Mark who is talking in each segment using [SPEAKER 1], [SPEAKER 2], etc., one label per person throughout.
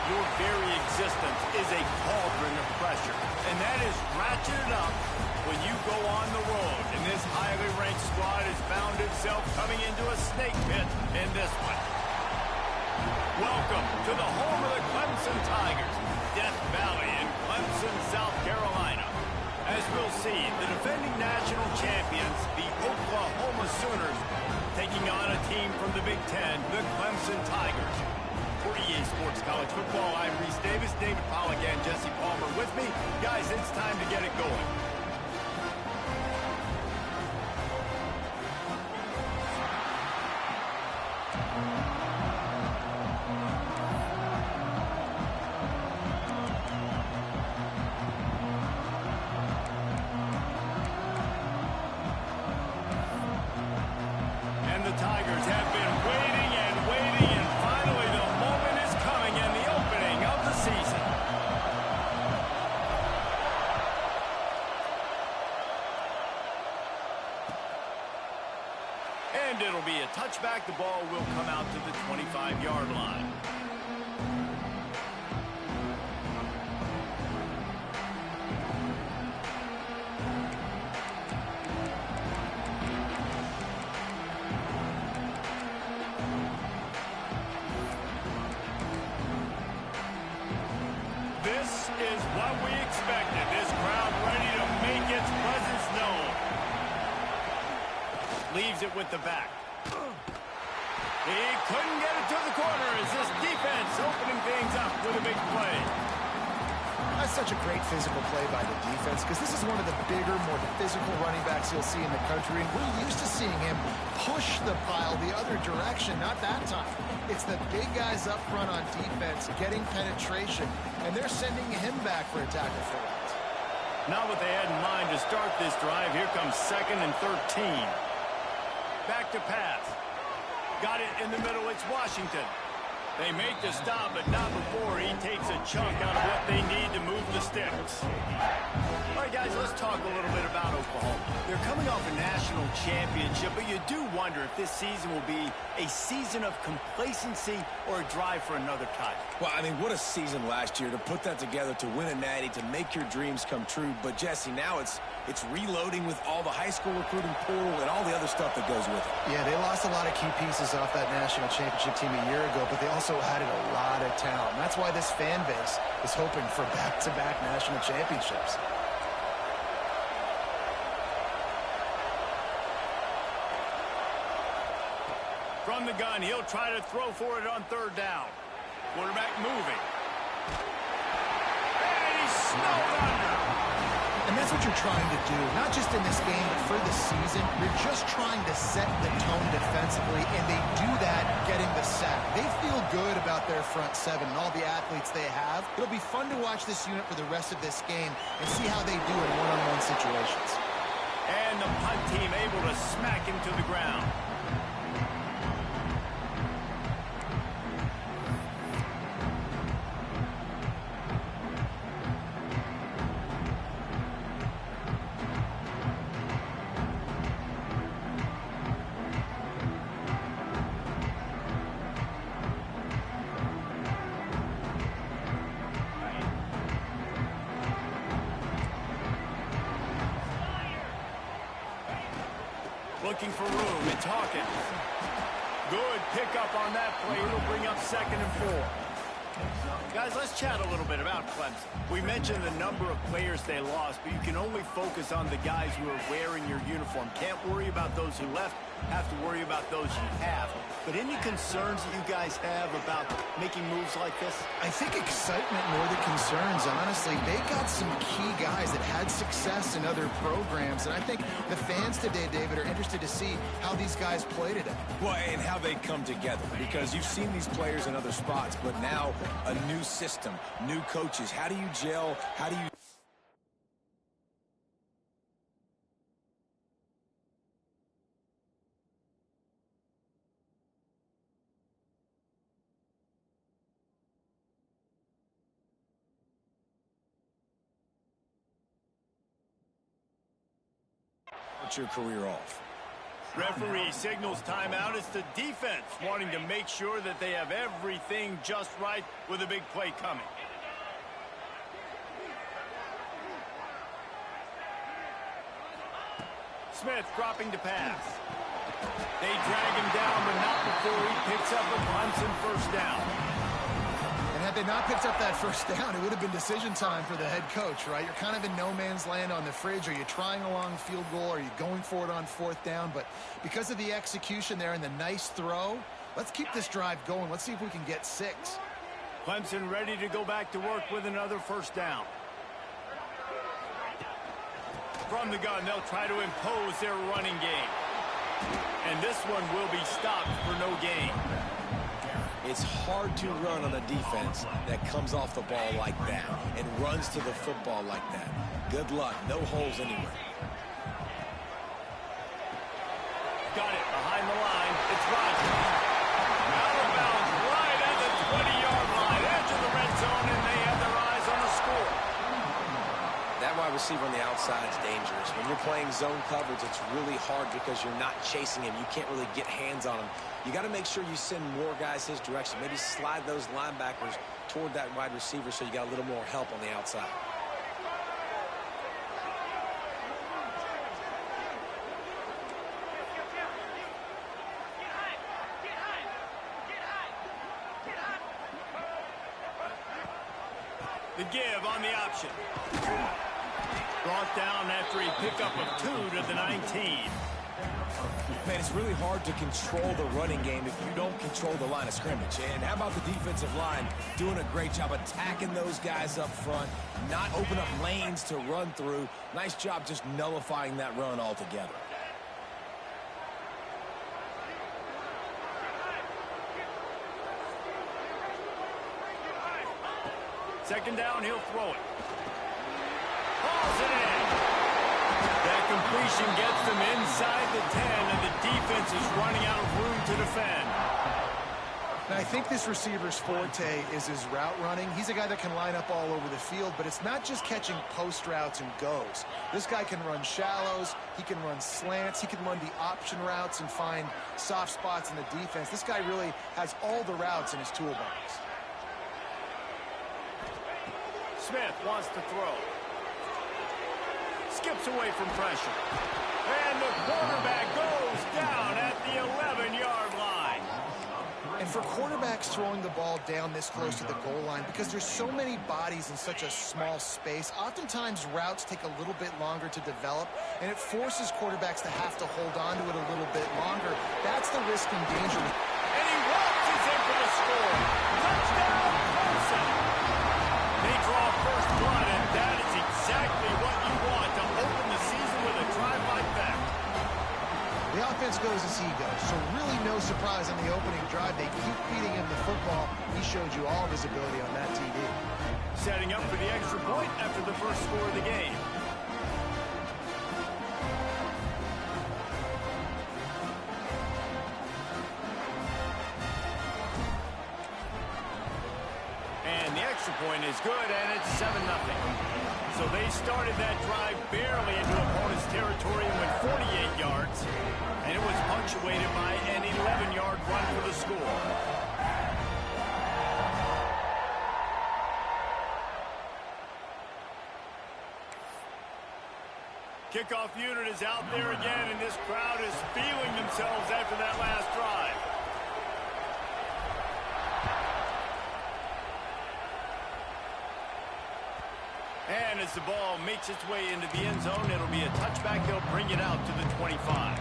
[SPEAKER 1] Your very existence is a cauldron of pressure, and that is ratcheted up when you go on the road. And this highly ranked squad has found itself coming into a snake pit in this one. Welcome to the home of the Clemson Tigers, Death Valley in Clemson, South Carolina. As we'll see, the defending national champions, the Oklahoma Sooners, taking on a team from the Big Ten, the Clemson Tigers. For EA Sports College Football, I'm Reese Davis, David Pollack, and Jesse Palmer with me. Guys, it's time to get it going. And the Tigers have been waiting and waiting, and finally the moment is coming in the opening of the season. And it'll be a touchback. The ball will come out to the 25-yard line. This is what we expected. This crowd ready to make its presence known. Leaves it with the back. He couldn't get it to the corner as this defense opening things up with a big play.
[SPEAKER 2] That's such a great physical play by the defense because this is one of the bigger, more physical running backs you'll see in the country, and we're used to seeing him push the pile the other direction. Not that time. It's the big guys up front on defense getting penetration, and they're sending him back for a tackle for it.
[SPEAKER 1] Not what they had in mind to start this drive. Here comes 2nd and 13. Back to pass. Got it in the middle. It's Washington. They make the stop, but not before he takes a chunk out of what they need to move the sticks. All right, guys, let's talk a little bit about Oklahoma. They're coming off a national championship, but you do wonder if this season will be a season of complacency or a drive for another title.
[SPEAKER 3] Well, I mean, what a season last year to put that together, to win a natty, to make your dreams come true. But, Jesse, now it's reloading with all the high school recruiting portal and all the other stuff that goes with it.
[SPEAKER 2] Yeah, they lost a lot of key pieces off that national championship team a year ago, but they also added a lot of talent. And that's why this fan base is hoping for back-to-back national championships.
[SPEAKER 1] From the gun, he'll try to throw for it on 3rd down. Quarterback moving. And he's snowed under.
[SPEAKER 2] And that's what you're trying to do, not just in this game, but for the season. You're just trying to set the tone defensively, and they do that getting the sack. They feel good about their front seven and all the athletes they have. It'll be fun to watch this unit for the rest of this game and see how they do in one-on-one situations.
[SPEAKER 1] And the punt team able to smack him to the ground. Looking for room. It's Hawkins. Good pickup on that play. It'll bring up 2nd and 4. Guys, let's chat a little bit about Clemson. We mentioned the number of players they lost, but you can only focus on the guys who are wearing your uniform. Can't worry about those who left. Have to worry about those you have. But any concerns that you guys have about making moves like this?
[SPEAKER 2] I think excitement more than concerns, honestly. They got some key guys that had success in other programs, and I think the fans today, David, are interested to see how these guys play today.
[SPEAKER 3] Well, and how they come together, because you've seen these players in other spots, but now a new system, new coaches. How do you gel? How do you... your career off?
[SPEAKER 1] Referee signals timeout. It's the defense wanting to make sure that they have everything just right with a big play coming. Smith dropping to pass. They drag him down, but not before he picks up a Clemson first down.
[SPEAKER 2] And had they not picked up that first down, it would have been decision time for the head coach, right? You're kind of in no man's land on the fridge. Are you trying a long field goal? Are you going for it on fourth down? But because of the execution there and the nice throw, let's keep this drive going. Let's see if we can get 6.
[SPEAKER 1] Clemson ready to go back to work with another first down. From the gun, they'll try to impose their running game. And this one will be stopped for no gain.
[SPEAKER 3] It's hard to run on a defense that comes off the ball like that and runs to the football like that. Good luck. No holes anywhere.
[SPEAKER 1] Got it behind the line. It's Rodgers. Out of bounds right at the 20-yard line. Edge of the red zone, and they have their eyes on the score.
[SPEAKER 3] That wide receiver on the outside is dangerous. When you're playing zone coverage, it's really hard because you're not chasing him. You can't really get hands on him. You got to make sure you send more guys his direction. Maybe slide those linebackers toward that wide receiver so you got a little more help on the outside.
[SPEAKER 1] The give on the option. Brought down after a pickup of 2 to the 19.
[SPEAKER 3] Man, it's really hard to control the running game if you don't control the line of scrimmage. And how about the defensive line doing a great job attacking those guys up front, not open up lanes to run through. Nice job just nullifying that run altogether.
[SPEAKER 1] Second down, he'll throw it. Hauls it in. That completion gets them inside the 10, and the defense is running out of room to defend.
[SPEAKER 2] Now, I think this receiver's forte is his route running. He's a guy that can line up all over the field, but it's not just catching post routes and goes. This guy can run shallows, he can run slants, he can run the option routes and find soft spots in the defense. This guy really has all the routes in his toolbox.
[SPEAKER 1] Smith wants to throw. Skips away from pressure. And the quarterback goes down at the 11-yard line.
[SPEAKER 2] And for quarterbacks throwing the ball down this close to the goal line, because there's so many bodies in such a small space, oftentimes routes take a little bit longer to develop, and it forces quarterbacks to have to hold on to it a little bit longer. That's the risk and danger.
[SPEAKER 1] And he walks in for the score. Touchdown, Clemson. They draw first blood, and that is exactly what you want to open the season with a drive like that.
[SPEAKER 2] The offense goes as he goes, so really no surprise on the opening drive. They keep feeding him the football. He showed you all of his ability on that TD.
[SPEAKER 1] Setting up for the extra point after the first score of the game. And the extra point is good, and it's 7-0. So they started that drive barely into opponent's territory and went 48 yards. And it was punctuated by an 11-yard run for the score. Kickoff unit is out there again, and this crowd is feeling themselves after that last drive. And as the ball makes its way into the end zone, it'll be a touchback. They'll bring it out to the 25.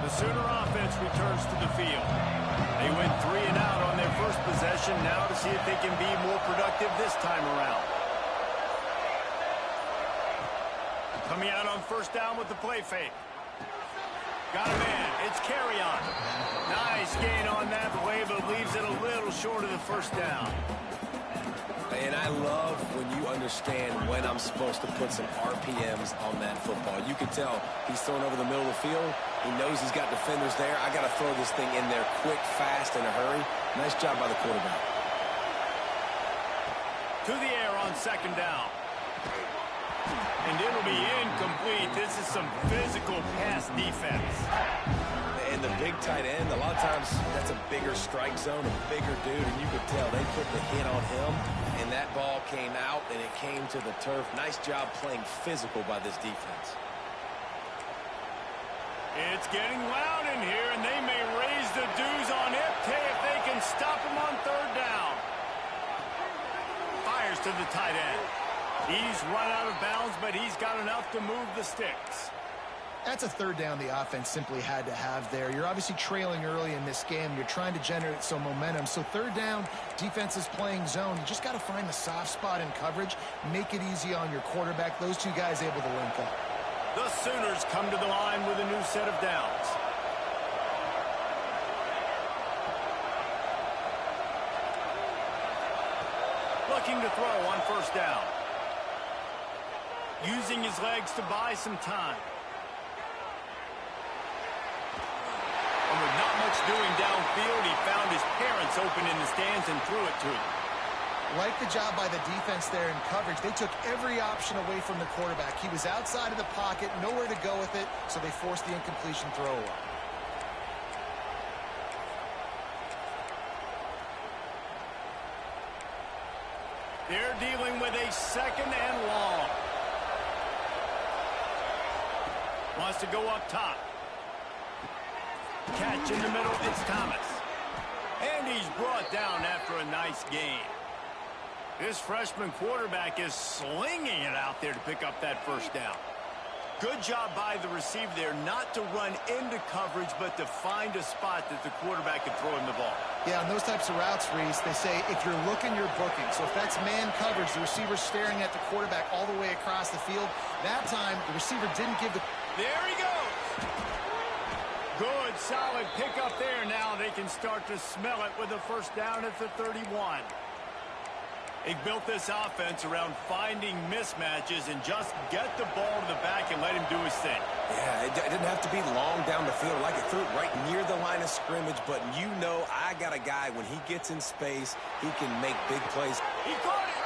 [SPEAKER 1] The Sooner offense returns to the field. They went 3 and out on their first possession, now to see if they can be more productive this time around. Coming out on first down with the play fake. Got a man. It's carry on. Nice gain on that play, but leaves it a little short of the first down.
[SPEAKER 3] And I love when you understand when I'm supposed to put some RPMs on that football. You can tell he's throwing over the middle of the field. He knows he's got defenders there. I got to throw this thing in there quick, fast, in a hurry. Nice job by the quarterback.
[SPEAKER 1] To the air on second down. And it'll be incomplete. This is some physical pass defense.
[SPEAKER 3] And the big tight end, a lot of times that's a bigger strike zone, a bigger dude, and you could tell they put the hit on him, and that ball came out, and it came to the turf. Nice job playing physical by this defense.
[SPEAKER 1] It's getting loud in here, and they may raise the dues on Ipte if they can stop him on third down. Fires to the tight end. He's run out of bounds, but he's got enough to move the sticks.
[SPEAKER 2] That's a third down the offense simply had to have there. You're obviously trailing early in this game. You're trying to generate some momentum. So third down, defense is playing zone. You just got to find the soft spot in coverage, make it easy on your quarterback. Those two guys able to link up.
[SPEAKER 1] The Sooners come to the line with a new set of downs. Looking to throw on first down. Using his legs to buy some time. And with not much doing downfield, he found his parents open in the stands and threw it to him.
[SPEAKER 2] Like the job by the defense there in coverage. They took every option away from the quarterback. He was outside of the pocket, nowhere to go with it, so they forced the incompletion throw away.
[SPEAKER 1] They're dealing with a second and long. Wants to go up top. Catch in the middle, it's Thomas. And he's brought down after a nice gain. This freshman quarterback is slinging it out there to pick up that first down. Good job by the receiver there not to run into coverage, but to find a spot that the quarterback can throw him the ball.
[SPEAKER 2] Yeah, on those types of routes, Reese, they say if you're looking, you're booking. So if that's man coverage, the receiver's staring at the quarterback all the way across the field. That time, the receiver didn't give the...
[SPEAKER 1] There he goes. Good, solid pickup there. Now they can start to smell it with a first down at the 31. They built this offense around finding mismatches and just get the ball to the back and let him do his thing.
[SPEAKER 3] Yeah, it didn't have to be long down the field. Like it threw it right near the line of scrimmage, but you know I got a guy, when he gets in space, he can make big plays.
[SPEAKER 1] He caught it!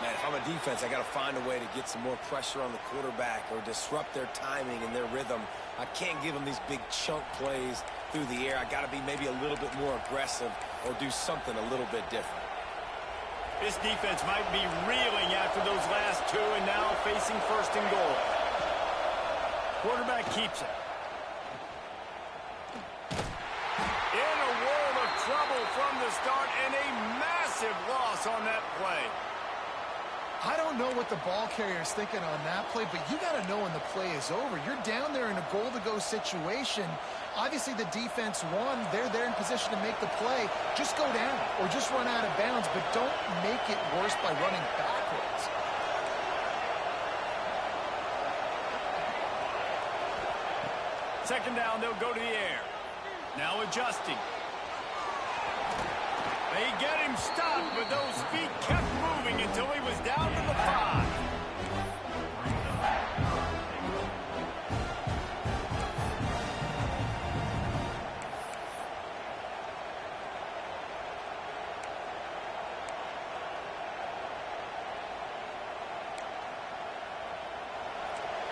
[SPEAKER 3] Man, if I'm a defense, I got to find a way to get some more pressure on the quarterback or disrupt their timing and their rhythm. I can't give them these big chunk plays through the air. I got to be maybe a little bit more aggressive or do something a little bit different.
[SPEAKER 1] This defense might be reeling after those last two and now facing first and goal. Quarterback keeps it. In a world of trouble from the start and a massive loss on that play.
[SPEAKER 2] I don't know what the ball carrier is thinking on that play, but you got to know when the play is over. You're down there in a goal-to-go situation. Obviously, the defense won. They're there in position to make the play. Just go down or just run out of bounds, but don't make it worse by running backwards.
[SPEAKER 1] Second down, they'll go to the air. Now adjusting. They get him stopped, but those feet kept moving until he was down to the 5.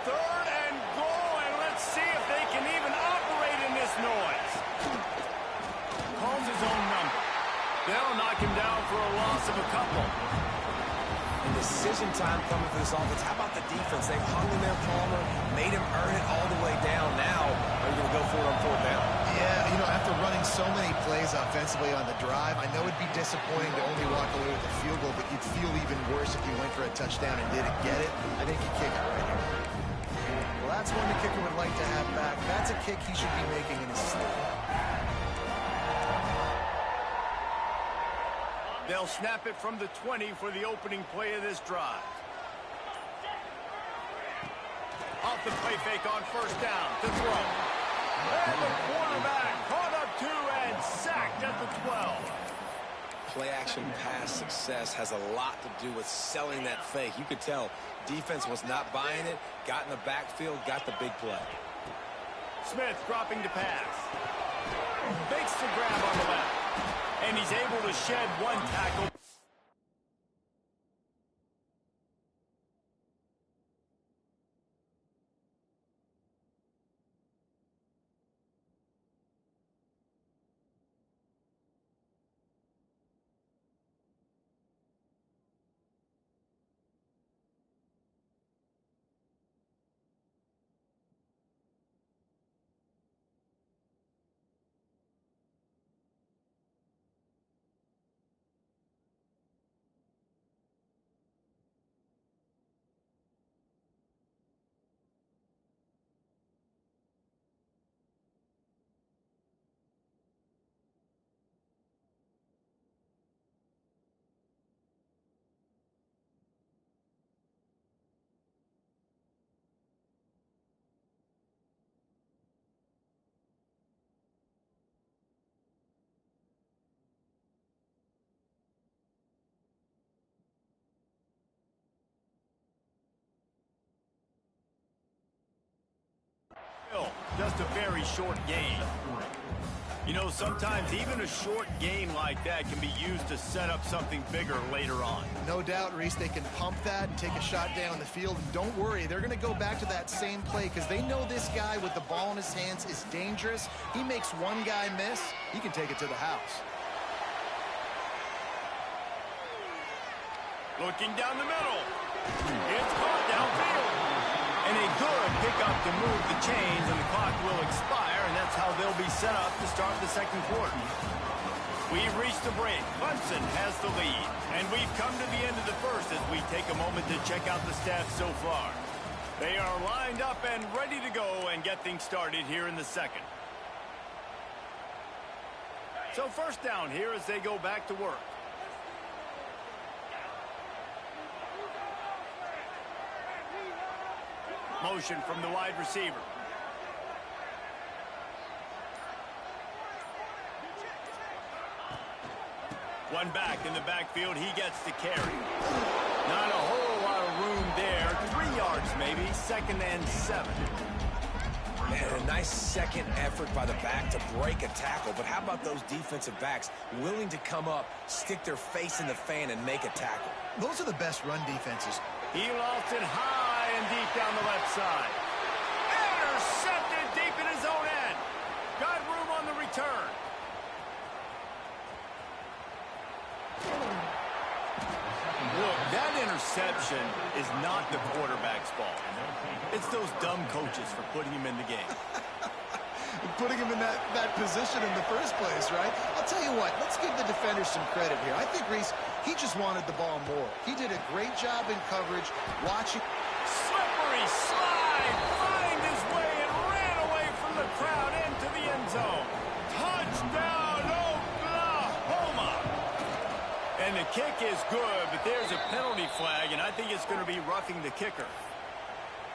[SPEAKER 1] Third and goal, and let's see if they can even operate in this noise. Calls his own number. They'll knock him down for a loss of a couple.
[SPEAKER 3] And decision time coming for this offense. How about the defense? They've hung in there, Palmer, made him earn it all the way down. Now, are you going to go for it on fourth down?
[SPEAKER 2] Yeah, you know, after running so many plays offensively on the drive, I know it'd be disappointing to only walk away with a field goal, but you'd feel even worse if you went for a touchdown and didn't get it. I think you kick it right here. Well, that's one the kicker would like to have back. That's a kick he should be making in his sleep.
[SPEAKER 1] They'll snap it from the 20 for the opening play of this drive. Off the play fake on first down to throw. And the quarterback caught up 2 and sacked at the 12.
[SPEAKER 3] play-action pass success has a lot to do with selling that fake. You could tell defense was not buying it, got in the backfield, got the big play.
[SPEAKER 1] Smith dropping to pass. Makes the grab on the left. And he's able to shed one tackle. Just a very short game. You know, sometimes even a short game like that can be used to set up something bigger later on.
[SPEAKER 2] No doubt, Reese, they can pump that and take a shot down the field. And don't worry, they're going to go back to that same play because they know this guy with the ball in his hands is dangerous. He makes one guy miss, he can take it to the house.
[SPEAKER 1] Looking down the middle. It's caught downfield. And a good pickup to move the chains, and the clock will expire, and that's how they'll be set up to start the second quarter. We've reached the break. Clemson has the lead, and we've come to the end of the first as we take a moment to check out the stats so far. They are lined up and ready to go and get things started here in the second. So first down here as they go back to work. Motion from the wide receiver. One back in the backfield. He gets the carry. Not a whole lot of room there. 3 yards maybe. 2nd and 7.
[SPEAKER 3] Man, a nice second effort by the back to break a tackle. But how about those defensive backs willing to come up, stick their face in the fan, and make a tackle?
[SPEAKER 2] Those are the best run defenses.
[SPEAKER 1] He lost it high and deep down the left side. Intercepted deep in his own end. Got room on the return. Look, that interception is not the quarterback's fault. It's those dumb coaches for putting him in the game.
[SPEAKER 2] Putting him in that position in the first place, right? I'll tell you what, let's give the defenders some credit here. I think, Reese, he just wanted the ball more. He did a great job in coverage, watching.
[SPEAKER 1] Slippery slide, find his way and ran away from the crowd into the end zone. Touchdown, Oklahoma! And the kick is good, but there's a penalty flag, and I think it's going to be roughing the kicker.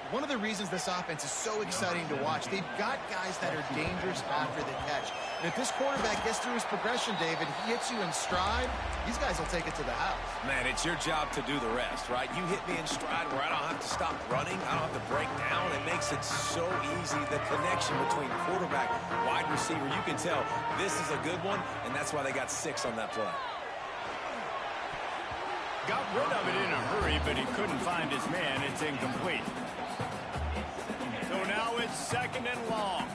[SPEAKER 2] One of the reasons this offense is so exciting to watch, they've got guys that are dangerous after the catch. And if this quarterback gets through his progression, David, he hits you in stride, these guys will take it to the house.
[SPEAKER 3] Man, it's your job to do the rest, right? You hit me in stride where I don't have to stop running. I don't have to break down. It makes it so easy. The connection between quarterback, wide receiver, you can tell this is a good one, and that's why they got 6 on that play.
[SPEAKER 1] Got rid of it in a hurry, but he couldn't find his man. It's incomplete. So now it's 2nd and long.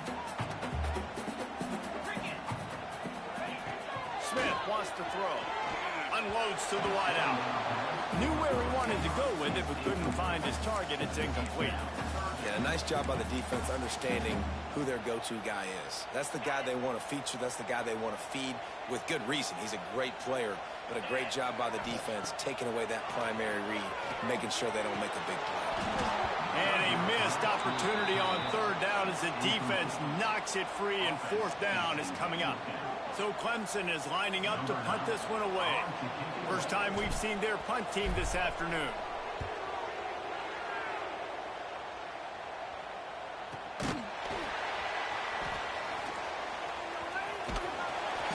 [SPEAKER 1] Smith wants to throw. Unloads to the wideout. Knew where he wanted to go with it, but couldn't find his target. It's incomplete.
[SPEAKER 3] Yeah, nice job by the defense understanding who their go-to guy is. That's the guy they want to feature. That's the guy they want to feed with good reason. He's a great player, but a great job by the defense taking away that primary read, making sure they don't make a big play.
[SPEAKER 1] And a missed opportunity on 3rd down as the defense knocks it free, and 4th down is coming up. So Clemson is lining up to punt this one away. First time we've seen their punt team this afternoon.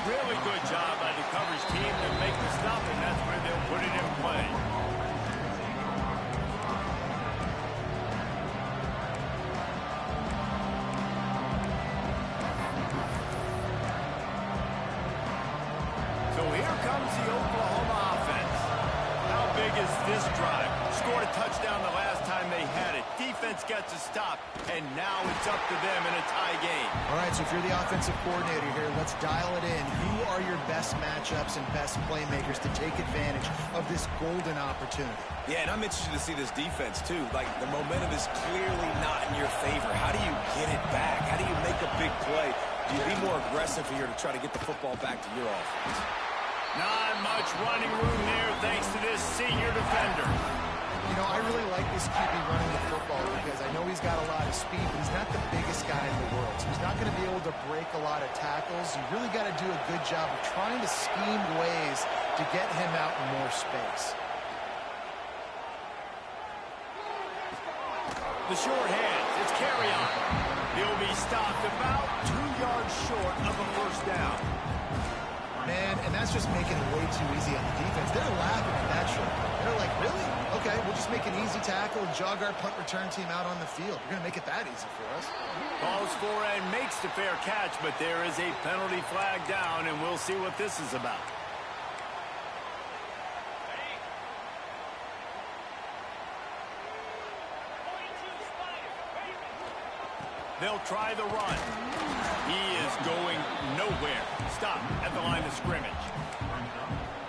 [SPEAKER 1] Really good job by the coverage team to make the stop, and that's where they'll put it in play. So here comes the Oklahoma offense. How big is this drive? Scored a touchdown the last time they had it. Defense gets a stop, and now it's up to them in a tie game.
[SPEAKER 2] All right, so if you're the offensive coordinator here, let's dial it in. Who are your best matchups and best playmakers to take advantage of this golden opportunity?
[SPEAKER 3] Yeah, and I'm interested to see this defense, too. Like, the momentum is clearly not in your favor. How do you get it back? How do you make a big play? Do you be more aggressive here to try to get the football back to your offense?
[SPEAKER 1] Not much running room there thanks to this senior defender.
[SPEAKER 2] You know, I really like this QB running the football because I know he's got a lot of speed, but he's not the biggest guy in the world. So he's not going to be able to break a lot of tackles. You really got to do a good job of trying to scheme ways to get him out in more space.
[SPEAKER 1] The short hands, it's carry on. He'll be stopped about 2 yards short of a first down.
[SPEAKER 2] Man, and that's just making it way too easy on the defense. They're laughing at that short. They're like, really? Okay, we'll just make an easy tackle and jog our punt return team out on the field. We're going to make it that easy for us.
[SPEAKER 1] Calls for and makes the fair catch, but there is a penalty flag down, and we'll see what this is about. They'll try the run. He is going nowhere. Stop at the line of scrimmage.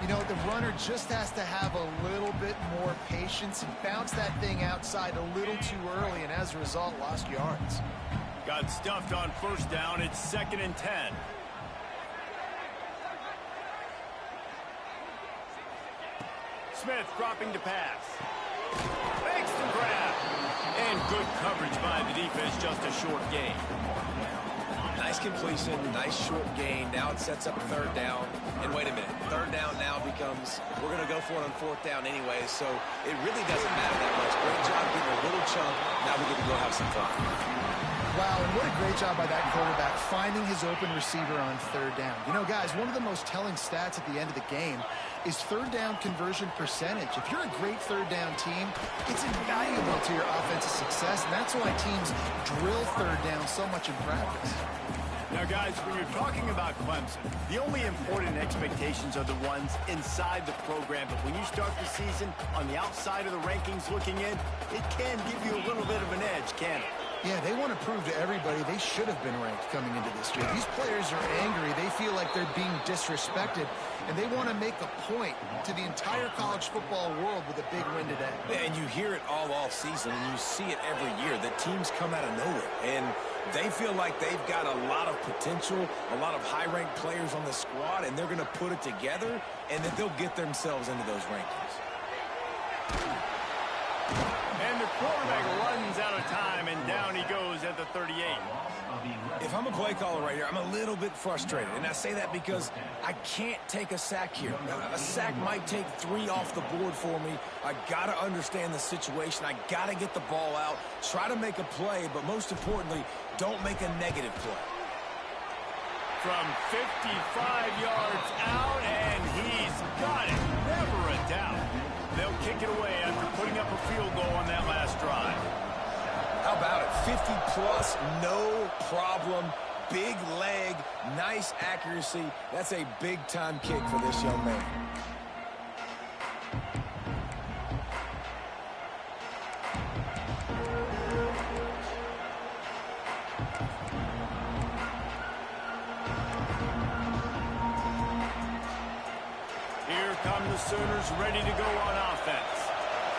[SPEAKER 2] You know, the runner just has to have a little bit more patience and bounce that thing outside a little too early, and as a result, lost yards.
[SPEAKER 1] Got stuffed on first down. It's 2nd and 10. Smith dropping to pass. Makes the grab. And good coverage by the defense, just a short gain.
[SPEAKER 3] Nice completion, nice short gain. Now it sets up 3rd down. And wait a minute, 3rd down now becomes, we're going to go for it on 4th down anyway, so it really doesn't matter that much. Great job getting a little chunk. Now we get to go have some fun.
[SPEAKER 2] Wow, and what a great job by that quarterback finding his open receiver on 3rd down. You know, guys, one of the most telling stats at the end of the game is 3rd down conversion percentage. If you're a great 3rd down team, it's invaluable to your offensive success, and that's why teams drill 3rd down so much in practice.
[SPEAKER 1] Now, guys, when you're talking about Clemson, the only important expectations are the ones inside the program. But when you start the season on the outside of the rankings looking in, it can give you a little bit of an edge, can it?
[SPEAKER 2] Yeah, they want to prove to everybody they should have been ranked coming into this year. These players are angry. They feel like they're being disrespected, and they want to make a point to the entire college football world with a big win today.
[SPEAKER 3] And you hear it all off season, and you see it every year. The teams come out of nowhere, and they feel like they've got a lot of potential, a lot of high-ranked players on the squad, and they're going to put it together, and that they'll get themselves into those rankings.
[SPEAKER 1] And the quarterback runs out of time, and down he goes at the 38.
[SPEAKER 3] If I'm a play caller right here, I'm a little bit frustrated. And I say that because I can't take a sack here. A sack might take 3 off the board for me. I got to understand the situation. I got to get the ball out, try to make a play, but most importantly, don't make a negative play.
[SPEAKER 1] From 55 yards out, and he's got it. Never a doubt. They'll kick it away after putting up a field goal on that last drive.
[SPEAKER 3] How about it? 50-plus, no problem. Big leg, nice accuracy. That's a big-time kick for this young man.
[SPEAKER 1] Here come the Sooners ready to go on offense.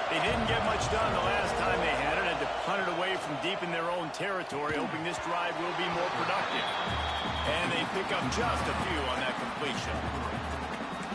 [SPEAKER 1] They didn't get much done the last time they had it. Had to punt it away from deep in their own territory, hoping this drive will be more productive. And they pick up just a few on that completion.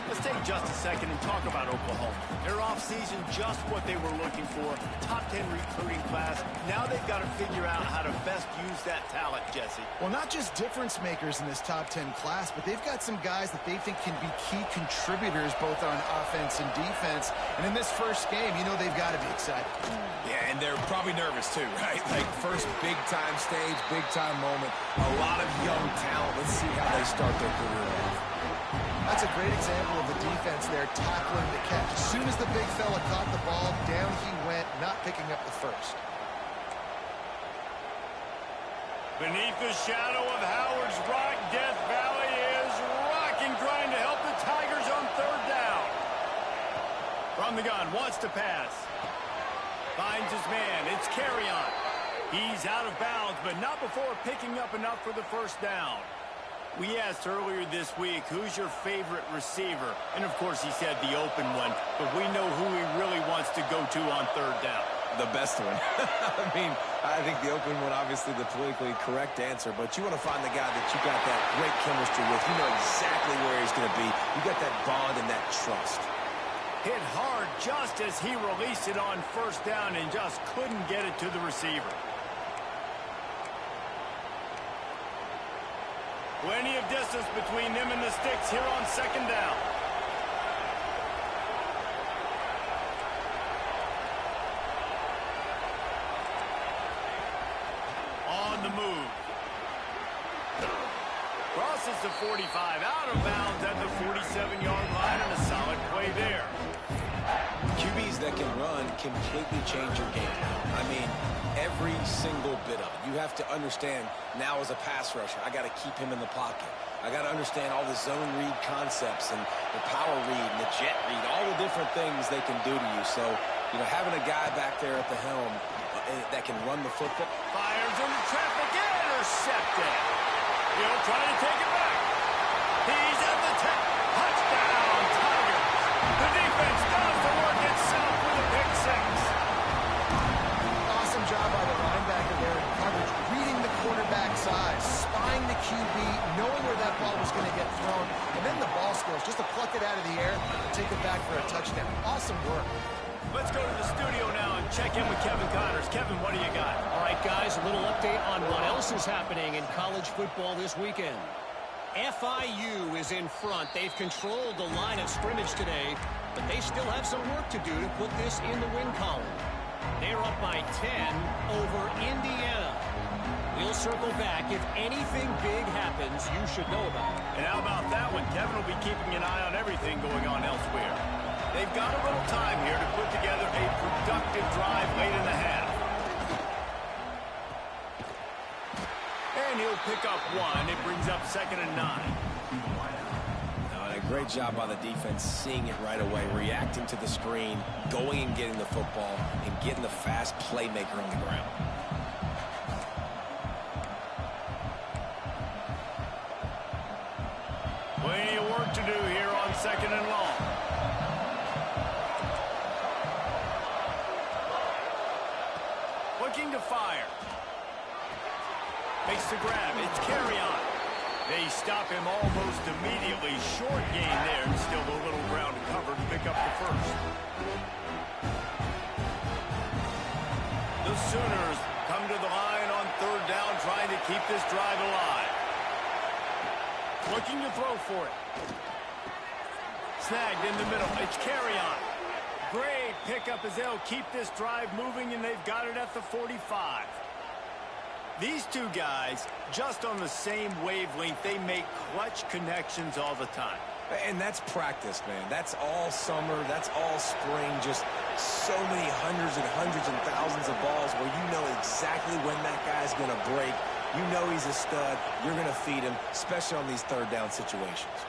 [SPEAKER 1] Let's take just a second and talk about Oklahoma. Their offseason, just what they were looking for. Top 10 recruiting class. Now they've got to figure out how to best use that talent, Jesse.
[SPEAKER 2] Well, not just difference makers in this top 10 class, but they've got some guys that they think can be key contributors both on offense and defense. And in this first game, you know they've got to be excited.
[SPEAKER 3] Yeah, and they're probably nervous too, right? Like first big-time stage, big-time moment. A lot of young talent. Let's see how they start their career off.
[SPEAKER 2] That's a great example of the defense there tackling the catch. As soon as the big fella caught the ball, down he went, not picking up the first.
[SPEAKER 1] Beneath the shadow of Howard's Rock, Death Valley is rocking, trying to help the Tigers on third down. From the gun, wants to pass. Finds his man. It's Carry-On. He's out of bounds, but not before picking up enough for the first down. We asked earlier this week, who's your favorite receiver? And, of course, he said the open one, but we know who he really wants to go to on third down.
[SPEAKER 3] The best one. I mean, I think the open one, obviously the politically correct answer, but you want to find the guy that you got that great chemistry with. You know exactly where he's going to be. You got that bond and that trust.
[SPEAKER 1] Hit hard just as he released it on first down and just couldn't get it to the receiver. Plenty of distance between them and the sticks here on second down. On the move. Crosses the 45, out of bounds at the 47-yard line, and a solid play there.
[SPEAKER 3] QBs that can run completely change your game. I mean, every single bit of it. You have to understand now as a pass rusher, I got to keep him in the pocket. I got to understand all the zone read concepts and the power read and the jet read, all the different things they can do to you. So, you know, having a guy back there at the helm that can run the football.
[SPEAKER 1] Fires into traffic, intercepted. He'll try to take it back. He's at the 10. Touchdown, Tigers. The defense does the work itself with a pick six.
[SPEAKER 2] Awesome job by the linebacker there in coverage, reading the quarterback's eyes, spying the QB, knowing where that ball was going to get thrown, and then the ball skills, just to pluck it out of the air and take it back for a touchdown. Awesome work.
[SPEAKER 1] Let's go to the studio now and check in with Kevin Connors. Kevin, what do you got?
[SPEAKER 4] All right, guys, a little update on what else is happening in college football this weekend. FIU is in front. They've controlled the line of scrimmage today, but they still have some work to do to put this in the win column. They're up by 10 over Indiana. We'll circle back. If anything big happens, you should know about it.
[SPEAKER 1] And how about that one? Kevin will be keeping an eye on everything going on elsewhere. They've got a little time here to put together a productive drive late in the half. And he'll pick up one. It brings up 2nd and 9.
[SPEAKER 3] A great job by the defense, seeing it right away, reacting to the screen, going and getting the football, and getting the fast playmaker on the ground.
[SPEAKER 1] Plenty of work to do here on 2nd and long. Looking to fire. Makes the grab. It's Carry-On. They stop him almost immediately. Short gain there. Still a little ground to cover to pick up the first. The Sooners come to the line on third down, trying to keep this drive alive. Looking to throw for it. Snagged in the middle. It's Carry-On. Great pickup as they'll keep this drive moving, and they've got it at the 45. These two guys, just on the same wavelength, they make clutch connections all the time.
[SPEAKER 3] And that's practice, man. That's all summer. That's all spring. Just so many hundreds and thousands of balls where you know exactly when that guy's going to break. You know he's a stud. You're going to feed him, especially on these third down situations.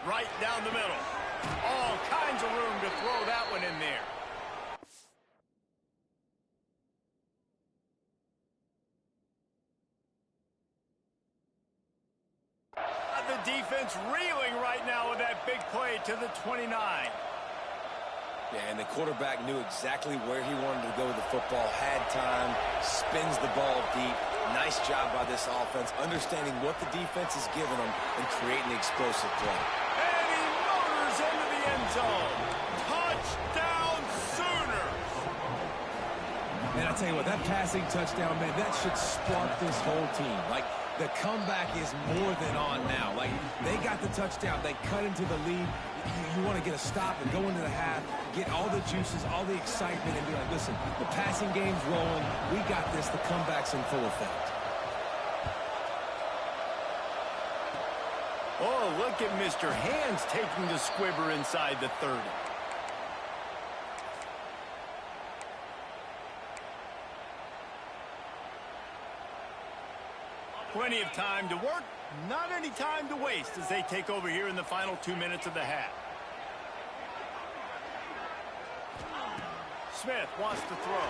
[SPEAKER 1] Right down the middle. All kinds of room to throw that one in there. The defense reeling right now with that big play to the 29.
[SPEAKER 3] Yeah, and the quarterback knew exactly where he wanted to go with the football, had time, spins the ball deep. Nice job by this offense, understanding what the defense is giving them and creating the explosive play.
[SPEAKER 1] And he motors into the end zone. Touchdown, Sooners!
[SPEAKER 5] And I tell you what, that passing touchdown, man, that should spark this whole team. Like, the comeback is more than on now. Like, they got the touchdown. They cut into the lead. You want to get a stop and go into the half, get all the juices, all the excitement, and be like, listen, the passing game's rolling. We got this. The comeback's in full effect.
[SPEAKER 1] look at Mr. Hands taking the squibber inside the 30. Plenty of time to work, not any time to waste as they take over here in the final 2 minutes of the half. Smith wants to throw.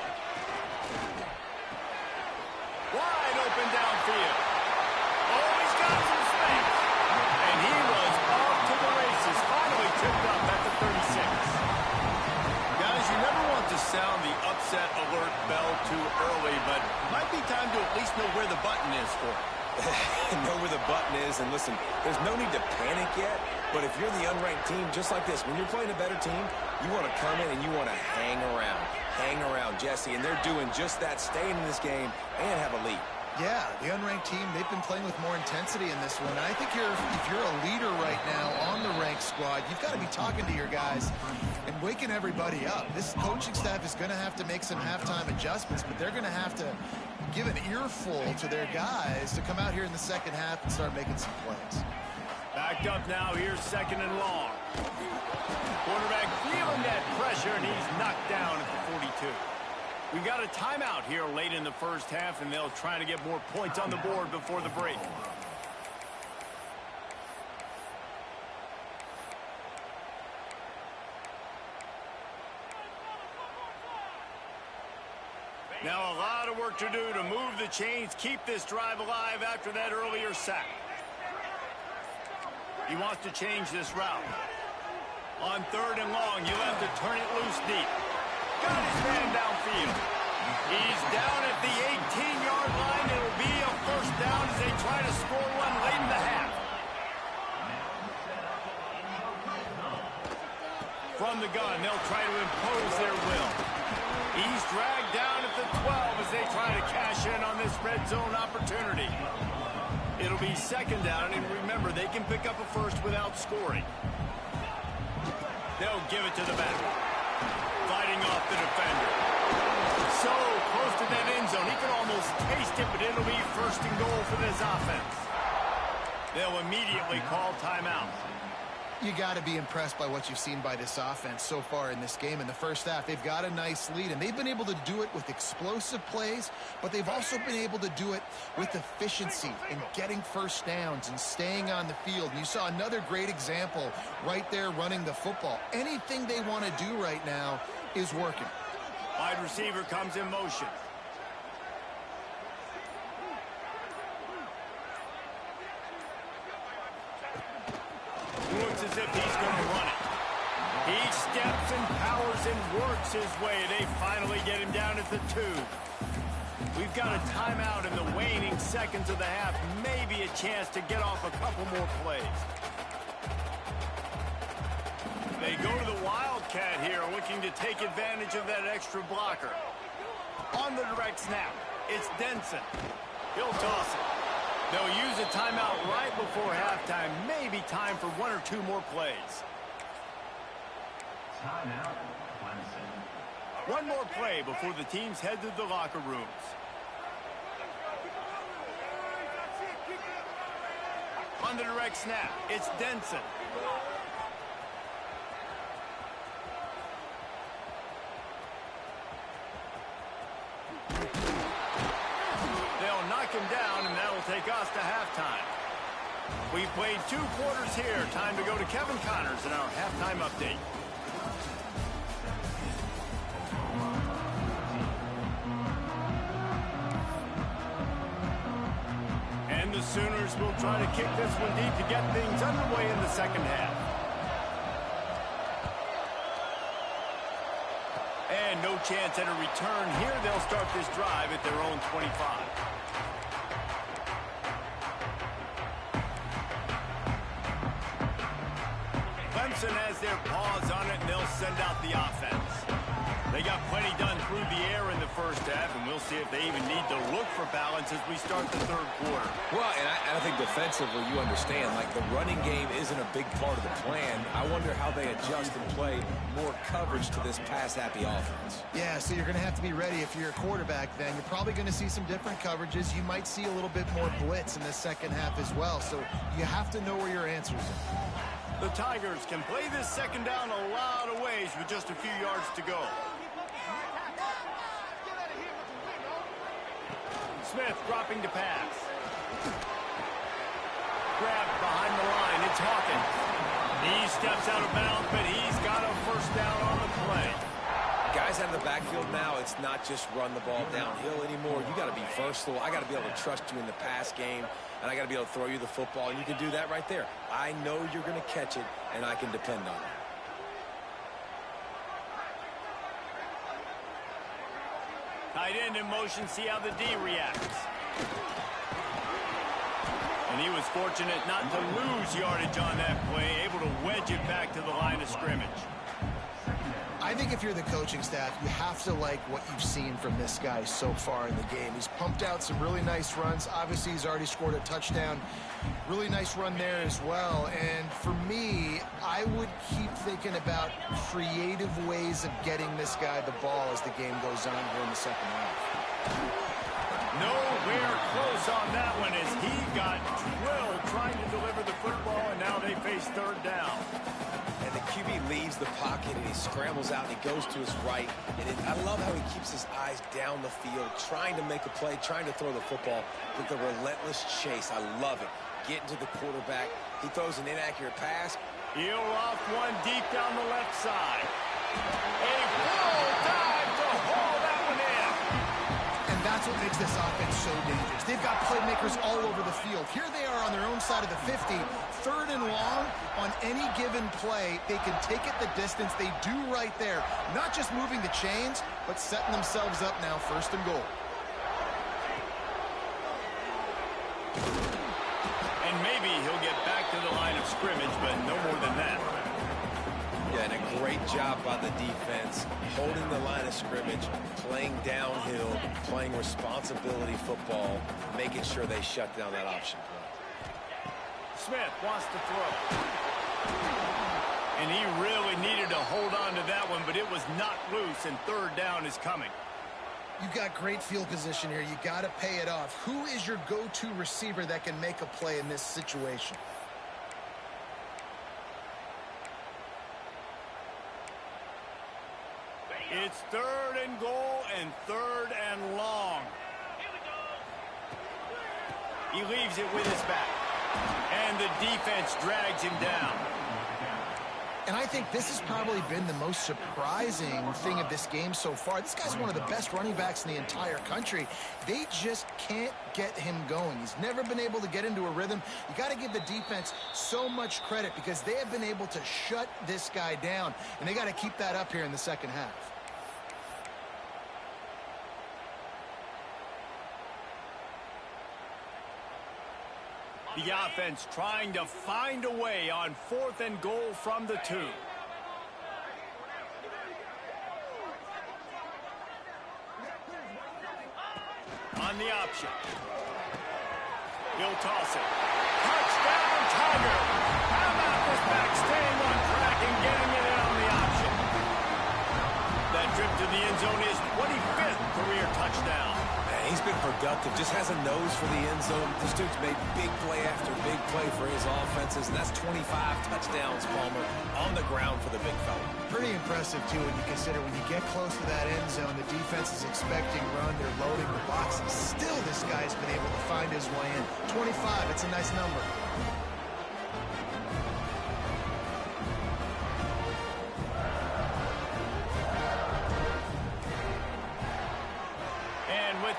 [SPEAKER 1] Wide open downfield. Oh, he's got some space. And he was off to the races, finally tipped up at the 36. Guys, you never want to sound the upset alert bell too early, but it might be time to at least know where the button is for it.
[SPEAKER 3] Know where the button is, and listen, there's no need to panic yet, but if you're the unranked team, just like this, when you're playing a better team, you want to come in and you want to hang around, Jesse, and they're doing just that, staying in this game and have a lead.
[SPEAKER 2] Yeah, the unranked team, they've been playing with more intensity in this one. And I think if you're a leader right now on the ranked squad, you've got to be talking to your guys and waking everybody up. This coaching staff is going to have to make some halftime adjustments, but they're going to have to give an earful to their guys to come out here in the second half and start making some plays.
[SPEAKER 1] Backed up now, here's second and long. Quarterback feeling that pressure, and he's knocked down at the 42. We got a timeout here late in the first half, and they'll try to get more points on the board before the break. Now a lot of work to do to move the chains, keep this drive alive after that earlier sack. He wants to change this route. On third and long, you'll have to turn it loose deep. Got his man downfield. He's down at the 18-yard line. It'll be a first down as they try to score one late in the half. From the gun, they'll try to impose their will. He's dragged down at the 12 as they try to cash in on this red zone opportunity. It'll be second down, and remember, they can pick up a first without scoring. They'll give it to the back. Fighting off the defender. So close to that end zone. He can almost taste it, but it'll be first and goal for this offense. They'll immediately call timeout.
[SPEAKER 2] You got to be impressed by what you've seen by this offense so far in this game. In the first half, they've got a nice lead, and they've been able to do it with explosive plays, but they've also been able to do it with efficiency and getting first downs and staying on the field. And you saw another great example right there running the football. Anything they want to do right now is working.
[SPEAKER 1] Wide receiver comes in motion. Looks as if he's going to run it. He steps and powers and works his way. They finally get him down at the 2. We've got a timeout in the waning seconds of the half. Maybe a chance to get off a couple more plays. They go to the Wildcat here, looking to take advantage of that extra blocker. On the direct snap, it's Denson. He'll toss it. They'll use a timeout right before halftime. Maybe time for one or two more plays.
[SPEAKER 6] Timeout, Clemson.
[SPEAKER 1] One more play before the teams head to the locker rooms. On the direct snap, it's Denson. They'll knock him down, and that'll take us to halftime. We've played 2 quarters here. Time to go to Kevin Connors in our halftime update. And the Sooners will try to kick this one deep to get things underway in the second half. And no chance at a return here. They'll start this drive at their own 25. Clemson has their paws on it, and they'll send out the offense. They got plenty done through the air in the first half, and we'll see if they even need to look for balance as we start the third quarter.
[SPEAKER 5] Well, and I think defensively, you understand, like the running game isn't a big part of the plan. I wonder how they adjust and play more coverage to this pass-happy offense.
[SPEAKER 2] Yeah, so you're going to have to be ready if you're a quarterback then. You're probably going to see some different coverages. You might see a little bit more blitz in the second half as well, so you have to know where your answers are.
[SPEAKER 1] The Tigers can play this second down a lot of ways with just a few yards to go. Smith dropping to pass. Grabbed behind the line. It's Hawkins. He steps out of bounds, but he's got a first down on the play.
[SPEAKER 3] Guys out of the backfield now, it's not just run the ball downhill anymore. You got to be versatile. I got to be able to trust you in the pass game, and I got to be able to throw you the football, and you can do that right there. I know you're going to catch it, and I can depend on it.
[SPEAKER 1] Tight end in motion, see how the D reacts. And he was fortunate not to lose yardage on that play, able to wedge it back to the line of scrimmage.
[SPEAKER 2] I think if you're the coaching staff, you have to like what you've seen from this guy so far in the game. He's pumped out some really nice runs. Obviously, he's already scored a touchdown. Really nice run there as well. And for me, I would keep thinking about creative ways of getting this guy the ball as the game goes on here in the second half.
[SPEAKER 1] Nowhere close on that one as he got drilled trying to deliver the football, and now they face third down.
[SPEAKER 3] And the QB leaves the pocket, and he scrambles out, and he goes to his right. And I love how he keeps his eyes down the field, trying to make a play, trying to throw the football with the relentless chase. I love it. Getting to the quarterback. He throws an inaccurate pass.
[SPEAKER 1] He'll off one deep down the left side. A full dive to haul that one in.
[SPEAKER 2] And that's what makes this offense so dangerous. They've got playmakers all over the field. Here they are on their own side of the 50. Third and long, on any given play, they can take it the distance. They do right there. Not just moving the chains, but setting themselves up now, first and goal.
[SPEAKER 1] And maybe he'll get back to the line of scrimmage, but no more than that.
[SPEAKER 3] Yeah, and a great job by the defense, holding the line of scrimmage, playing downhill, playing responsibility football, making sure they shut down that option play.
[SPEAKER 1] Smith wants to throw. And he really needed to hold on to that one, but it was not loose, and third down is coming.
[SPEAKER 2] You've got great field position here. You got to pay it off. Who is your go-to receiver that can make a play in this situation?
[SPEAKER 1] It's third and goal and third and long. He leaves it with his back. And the defense drags him down.
[SPEAKER 2] And I think this has probably been the most surprising thing of this game so far. This guy's one of the best running backs in the entire country. They just can't get him going. He's never been able to get into a rhythm. You got to give the defense so much credit because they have been able to shut this guy down. And they got to keep that up here in the second half.
[SPEAKER 1] The offense trying to find a way on fourth and goal from the 2. On the option. He'll toss it. Touchdown, Tiger. How about this back staying on track and getting it in on the option? That trip to the end zone is 25th career touchdown.
[SPEAKER 3] He's been productive, just has a nose for the end zone. This dude's made big play after big play for his offenses, and that's 25 touchdowns, Palmer, on the ground for the big fella.
[SPEAKER 2] Pretty impressive, too, when you consider when you get close to that end zone, the defense is expecting run, they're loading the box, and still this guy's been able to find his way in. 25, it's a nice number.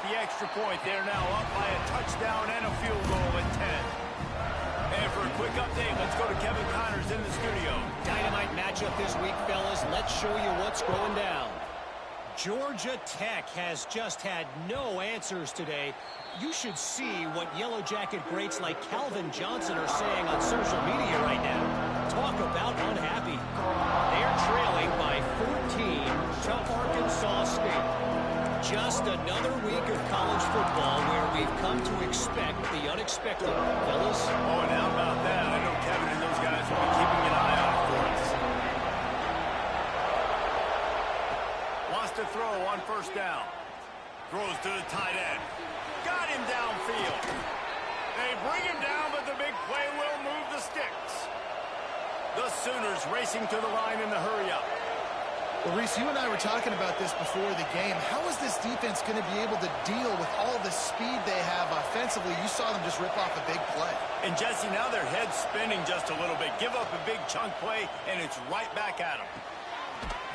[SPEAKER 1] The extra point, they're now up by a touchdown and a field goal at 10. And for a quick update, let's go to Kevin Connors in the studio.
[SPEAKER 4] Dynamite matchup this week, fellas. Let's show you what's going down. Georgia Tech has just had no answers today. You should see what Yellow Jacket greats like Calvin Johnson are saying on social media right now. Talk about unhappy. They're trailing by 14 to Arkansas. Just another week of college football where we've come to expect the unexpected. Fellas?
[SPEAKER 1] Oh, and how about that? I know Kevin and those guys will be keeping an eye out for us. Wants to throw on first down. Throws to the tight end. Got him downfield. They bring him down, but the big play will move the sticks. The Sooners racing to the line in the hurry-up.
[SPEAKER 2] Well, Reese, you and I were talking about this before the game. How is this defense going to be able to deal with all the speed they have offensively? You saw them just rip off a big play.
[SPEAKER 1] And, Jesse, now their head's spinning just a little bit. Give up a big chunk play, and it's right back at them.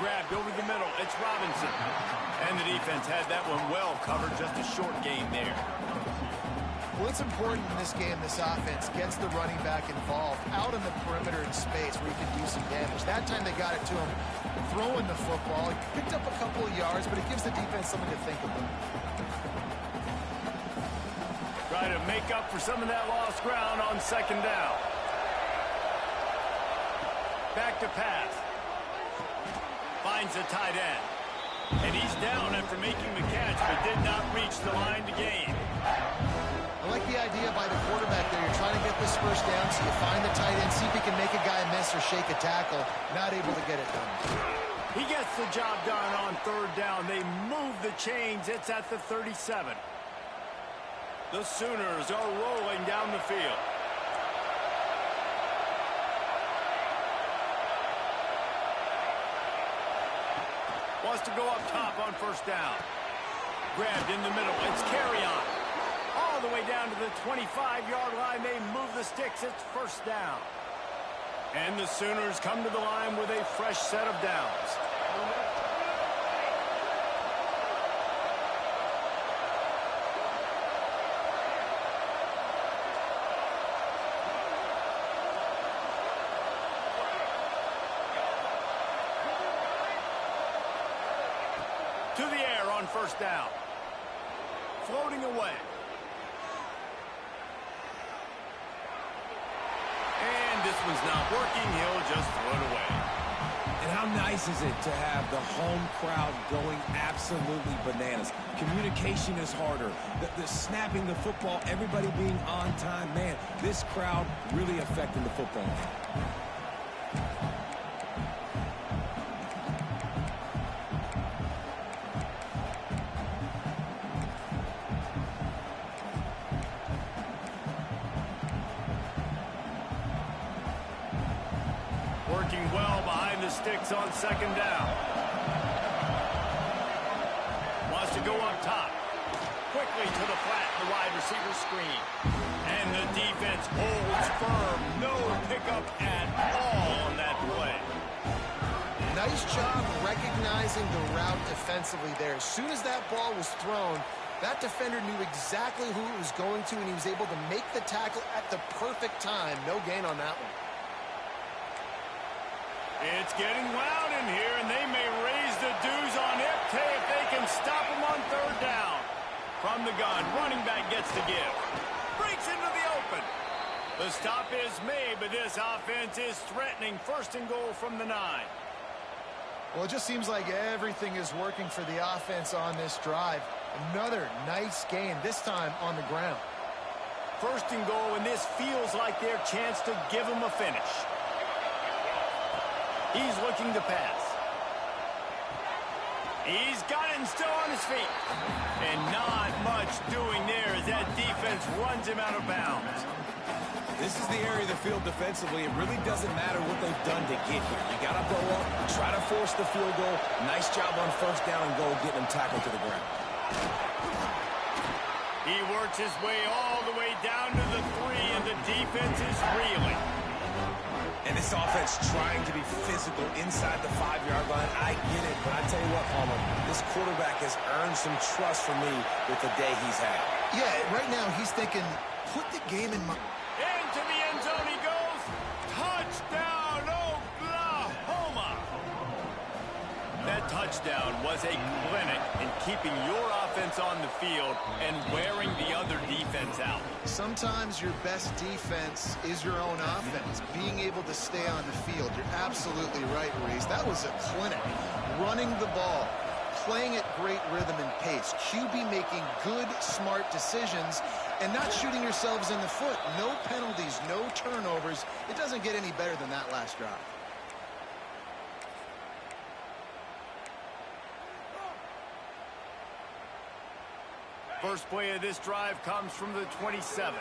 [SPEAKER 1] Grabbed over the middle. It's Robinson. And the defense had that one well covered. Just a short gain there.
[SPEAKER 2] Well, it's important in this game this offense gets the running back involved out in the perimeter in space where he can do some damage. That time they got it to him throwing the football. He picked up a couple of yards, but it gives the defense something to think about.
[SPEAKER 1] Try to make up for some of that lost ground on second down. Back to pass. Finds the tight end. And he's down after making the catch, but did not reach the line to gain.
[SPEAKER 2] I like the idea by the quarterback there. You're trying to get this first down, so you find the tight end, see if he can make a guy miss or shake a tackle. Not able to get it done.
[SPEAKER 1] He gets the job done on third down. They move the chains. It's at the 37. The Sooners are rolling down the field. Wants to go up top on first down. Grabbed in the middle. It's carry on. All the way down to the 25-yard line. They move the sticks. It's first down. And the Sooners come to the line with a fresh set of downs. To the air on first down. Floating away. And this one's not working. He'll just throw it away.
[SPEAKER 5] And how nice is it to have the home crowd going absolutely bananas? Communication is harder. The snapping the football, everybody being on time. Man, this crowd really affecting the football game.
[SPEAKER 1] Working well behind the sticks on second down. Wants to go up top. Quickly to the flat, the wide receiver screen. And the defense holds firm. No pickup at all on that play.
[SPEAKER 2] Nice job recognizing the route defensively there. As soon as that ball was thrown, that defender knew exactly who it was going to, and he was able to make the tackle at the perfect time. No gain on that one.
[SPEAKER 1] It's getting loud in here, and they may raise the dues on Ipte if they can stop him on third down. From the gun, running back gets to give. Breaks into the open. The stop is made, but this offense is threatening. First and goal from the 9.
[SPEAKER 2] Well, it just seems like everything is working for the offense on this drive. Another nice gain, this time on the ground.
[SPEAKER 1] First and goal, and this feels like their chance to give them a finish. He's looking to pass. He's got it and still on his feet. And not much doing there as that defense runs him out of bounds.
[SPEAKER 5] This is the area of the field defensively. It really doesn't matter what they've done to get here. You got to blow up, try to force the field goal. Nice job on first down and goal, getting him tackled to the ground.
[SPEAKER 1] He works his way all the way down to the 3, and the defense is reeling.
[SPEAKER 5] And this offense trying to be physical inside the 5-yard line. I get it, but I tell you what, Palmer, this quarterback has earned some trust from me with the day he's had.
[SPEAKER 2] Yeah, right now he's thinking, put the game in my...
[SPEAKER 1] Into the end zone he goes. Touchdown, Oklahoma! That touchdown was a clinic in keeping your offense on the field and wearing the other defense out.
[SPEAKER 2] Sometimes your best defense is your own offense, being able to stay on the field. You're absolutely right, Reese. That was a clinic. Running the ball, playing at great rhythm and pace. QB making good, smart decisions and not shooting yourselves in the foot. No penalties, no turnovers. It doesn't get any better than that last drive.
[SPEAKER 1] First play of this drive comes from the 27.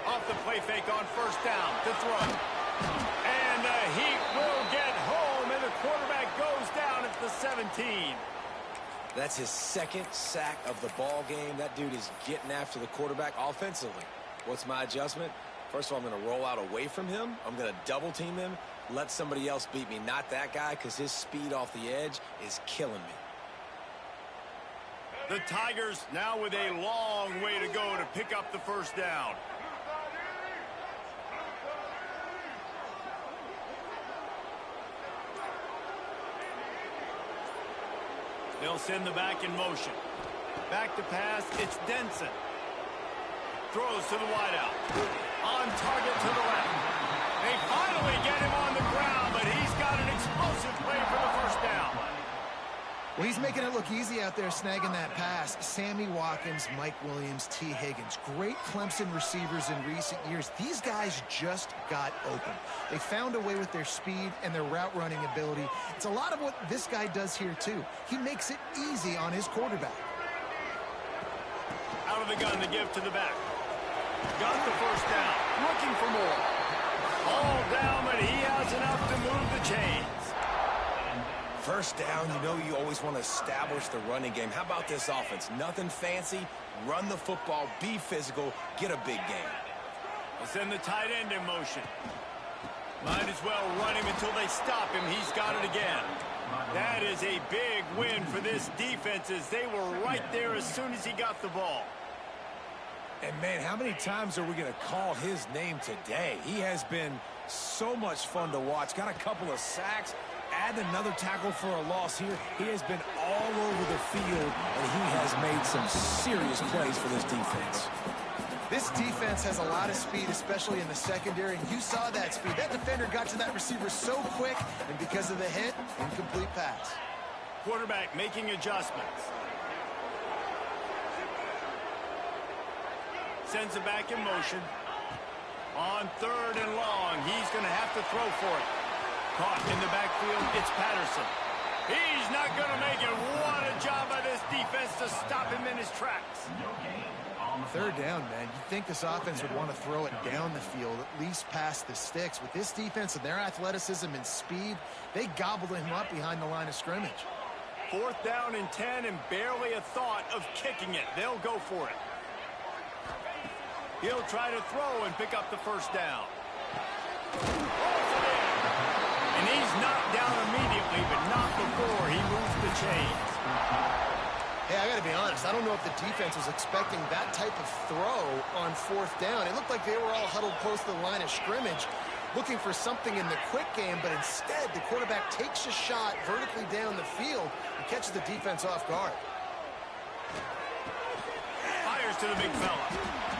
[SPEAKER 1] Off the play fake on first down to throw. And the Heat will get home, and the quarterback goes down at the 17.
[SPEAKER 3] That's his second sack of the ball game. That dude is getting after the quarterback offensively. What's my adjustment? First of all, I'm going to roll out away from him. I'm going to double team him. Let somebody else beat me, not that guy, because his speed off the edge is killing me.
[SPEAKER 1] The Tigers now with a long way to go to pick up the first down. They'll send the back in motion. Back to pass, it's Denson. Throws to the wideout. On target to the left. They finally get him on the ground, but he's got an explosive play for the first down.
[SPEAKER 2] Well, he's making it look easy out there snagging that pass. Sammy Watkins, Mike Williams, T. Higgins. Great Clemson receivers in recent years. These guys just got open. They found a way with their speed and their route running ability. It's a lot of what this guy does here, too. He makes it easy on his quarterback.
[SPEAKER 1] Out of the gun, the give to the back. Got the first down. Looking for more. All down, but he has enough to move the chains.
[SPEAKER 3] First down, you know you always want to establish the running game. How about this offense? Nothing fancy. Run the football, be physical, get a big game.
[SPEAKER 1] We'll send the tight end in motion. Might as well run him until they stop him. He's got it again. That is a big win for this defense, as they were right there as soon as he got the ball.
[SPEAKER 5] And, man, how many times are we going to call his name today? He has been so much fun to watch. Got a couple of sacks. Add another tackle for a loss here. He has been all over the field, and he has made some serious plays for this defense.
[SPEAKER 2] This defense has a lot of speed, especially in the secondary, and you saw that speed. That defender got to that receiver so quick, and because of the hit, incomplete pass.
[SPEAKER 1] Quarterback making adjustments. Sends it back in motion. On third and long, he's going to have to throw for it. Caught in the backfield, it's Patterson. He's not going to make it. What a job by this defense to stop him in his tracks.
[SPEAKER 2] Third down, man. You'd think this offense would want to throw it down the field, at least past the sticks. With this defense and their athleticism and speed, they gobbled him up behind the line of scrimmage.
[SPEAKER 1] Fourth down and 10, and barely a thought of kicking it. They'll go for it. He'll try to throw and pick up the first down. And he's knocked down immediately, but not before he moves the chains.
[SPEAKER 2] Hey, I got to be honest. I don't know if the defense was expecting that type of throw on fourth down. It looked like they were all huddled close to the line of scrimmage, looking for something in the quick game, but instead the quarterback takes a shot vertically down the field and catches the defense off guard.
[SPEAKER 1] Fires to the big fella.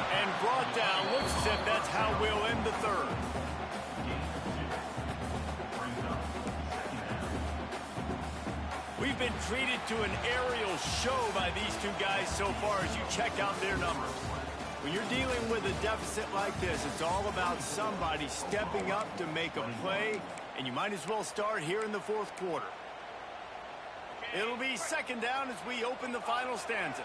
[SPEAKER 1] And brought down. Looks as if that's how we'll end the third. We've been treated to an aerial show by these two guys so far as you check out their numbers. When you're dealing with a deficit like this, it's all about somebody stepping up to make a play, and you might as well start here in the fourth quarter. It'll be second down as we open the final stanza.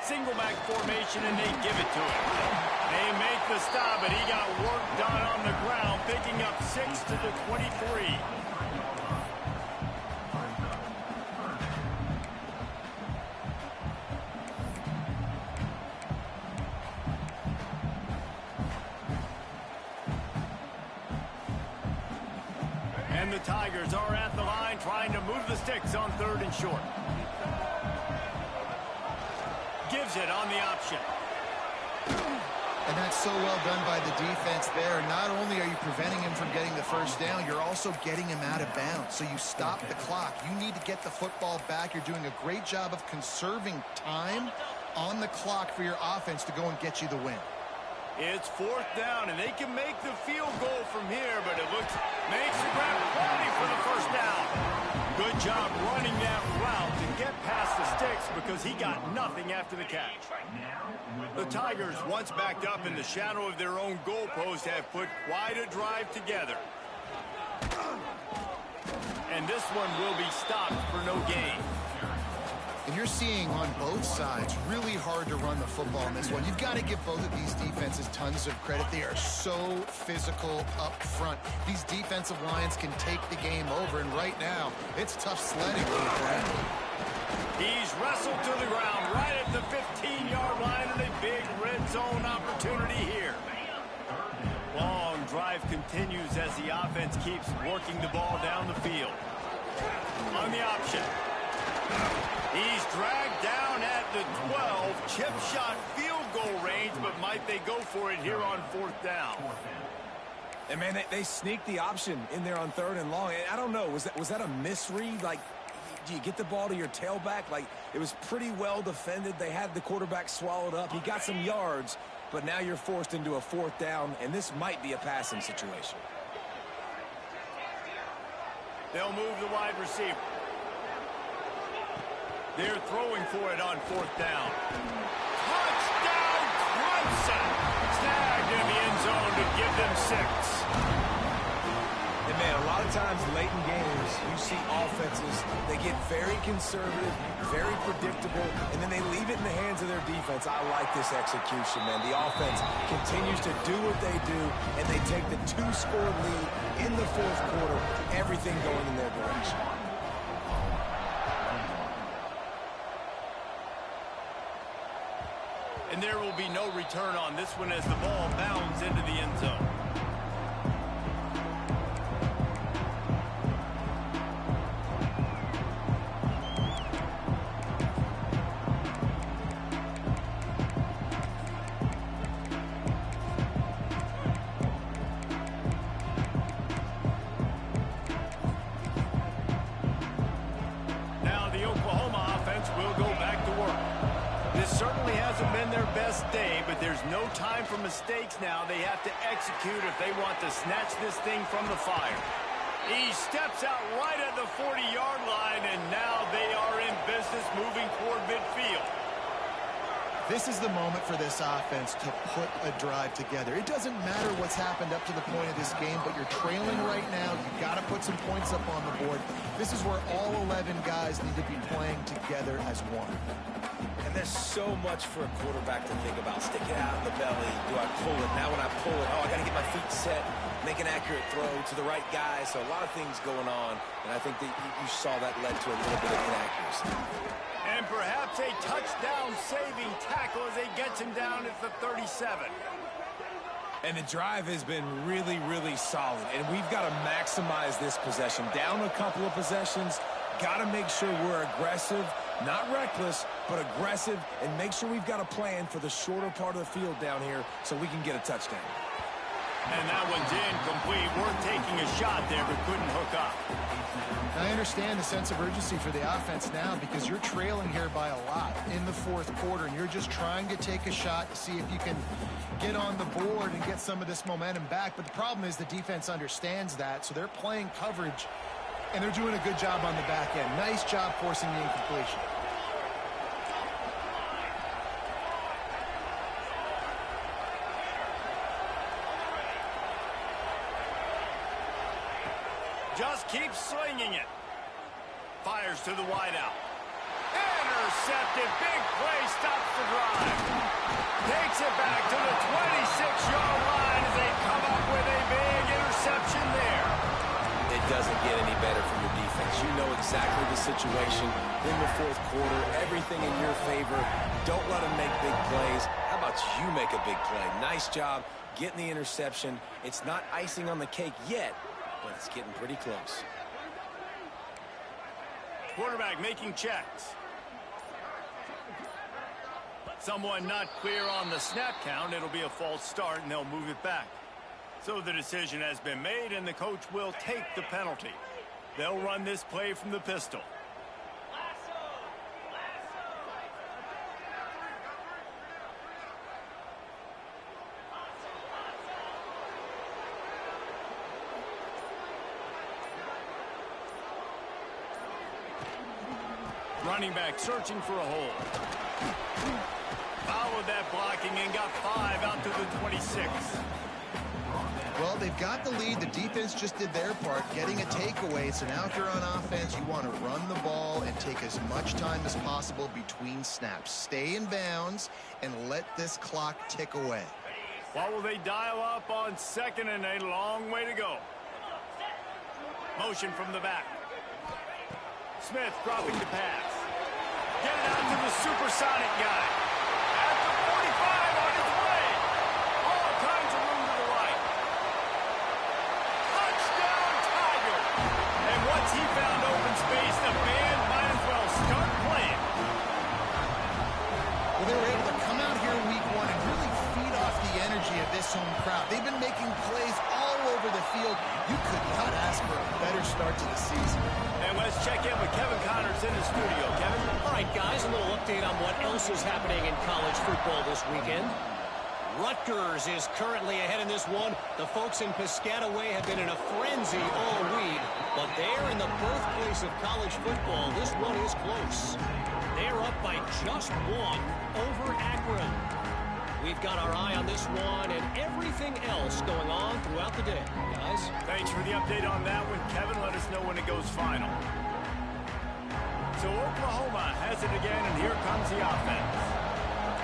[SPEAKER 1] Single back formation, and they give it to him. They make the stop, but he got work done on the ground, picking up 6 to the 23. And the Tigers are at the line trying to move the sticks on third and short. Gives it on the option.
[SPEAKER 2] And that's so well done by the defense there. Not only are you preventing him from getting the first down, you're also getting him out of bounds. So you stop the clock. You need to get the football back. You're doing a great job of conserving time on the clock for your offense to go and get you the win.
[SPEAKER 1] It's 4th down, and they can make the field goal from here, but it makes the grab plenty for the 1st down. Good job running that route to get past the sticks because he got nothing after the catch. The Tigers, once backed up in the shadow of their own goalpost, have put quite a drive together. And this one will be stopped for no gain.
[SPEAKER 2] And you're seeing on both sides really hard to run the football in this one. You've got to give both of these defenses tons of credit. They are so physical up front. These defensive lines can take the game over, and right now it's tough sledding for the Browns.
[SPEAKER 1] He's wrestled to the ground right at the 15-yard line, and a big red zone opportunity here. Long drive continues as the offense keeps working the ball down the field. On the option. He's dragged down at the 12. Chip shot field goal range, but might they go for it here on 4th down?
[SPEAKER 5] And, man, they sneaked the option in there on 3rd and long. I don't know. Was that a misread? Like, do you get the ball to your tailback? Like, it was pretty well defended. They had the quarterback swallowed up. He got some yards, but now you're forced into a 4th down, and this might be a passing situation.
[SPEAKER 1] They'll move the wide receiver. They're throwing for it on 4th down. Touchdown, Clemson! Snagged in the end zone to give them 6.
[SPEAKER 5] And, man, a lot of times late in games, you see offenses, they get very conservative, very predictable, and then they leave it in the hands of their defense. I like this execution, man. The offense continues to do what they do, and they take the 2-score lead in the 4th quarter, everything going in their direction.
[SPEAKER 1] And there will be no return on this one as the ball bounds into the end zone. Now the Oklahoma offense will go back to work. This certainly hasn't been their best day, but there's no time for mistakes now. They have to execute if they want to snatch this thing from the fire. He steps out right at the 40-yard line, and now they are in business moving toward midfield.
[SPEAKER 2] This is the moment for this offense to put a drive together. It doesn't matter what's happened up to the point of this game, but you're trailing right now. You've got to put some points up on the board. This is where all 11 guys need to be playing together as one.
[SPEAKER 3] And there's so much for a quarterback to think about. Stick it out in the belly. Do I pull it? Now when I pull it, I got to get my feet set, make an accurate throw to the right guy. So a lot of things going on, and I think that you saw that led to a little bit of inaccuracy.
[SPEAKER 1] And perhaps a touchdown-saving tackle as they get him down at the 37.
[SPEAKER 5] And the drive has been really, really solid. And we've got to maximize this possession. Down a couple of possessions, got to make sure we're aggressive, not reckless, but aggressive, and make sure we've got a plan for the shorter part of the field down here so we can get a touchdown.
[SPEAKER 1] And that one's incomplete. Worth taking a shot there, but couldn't hook up.
[SPEAKER 2] I understand the sense of urgency for the offense now because you're trailing here by a lot in the 4th quarter, and you're just trying to take a shot to see if you can get on the board and get some of this momentum back. But the problem is the defense understands that, so they're playing coverage, and they're doing a good job on the back end. Nice job forcing the incompletion.
[SPEAKER 1] Just keeps slinging it. Fires to the wideout. Intercepted. Big play. Stops the drive. Takes it back to the 26-yard line as they come up with a big interception there.
[SPEAKER 3] It doesn't get any better from your defense. You know exactly the situation in the 4th quarter. Everything in your favor. Don't let them make big plays. How about you make a big play? Nice job getting the interception. It's not icing on the cake yet, but it's getting pretty close.
[SPEAKER 1] Quarterback making checks. Someone not clear on the snap count. It'll be a false start, and they'll move it back. So the decision has been made, and the coach will take the penalty. They'll run this play from the pistol. Running back searching for a hole. Followed that blocking and got 5 out to the 26.
[SPEAKER 2] Well, they've got the lead. The defense just did their part, getting a takeaway. So now if you're on offense, you want to run the ball and take as much time as possible between snaps. Stay in bounds and let this clock tick away.
[SPEAKER 1] What will they dial up on 2nd and a long way to go? Motion from the back. Smith dropping the pass. Get it out to the supersonic guy. At the 45 on his way. All kinds of room to the right. Touchdown, Tiger. And once he found open space, the band might as well start playing.
[SPEAKER 2] Well, they were able to come out here week 1 and really feed off the energy of this home crowd. They've been making plays all over the field. You could not ask for a better start to the season.
[SPEAKER 1] And let's check in with Kevin Connors in the studio. Kevin?
[SPEAKER 4] All right, guys, a little update on what else is happening in college football this weekend. Rutgers is currently ahead in this one. The folks in Piscataway have been in a frenzy all week, but they're in the birthplace of college football. This one is close. They're up by just 1 over Akron. We've got our eye on this one and everything else going on throughout the day, guys.
[SPEAKER 1] Thanks for the update on that one, Kevin. Let us know when it goes final. So Oklahoma has it again, and here comes the offense.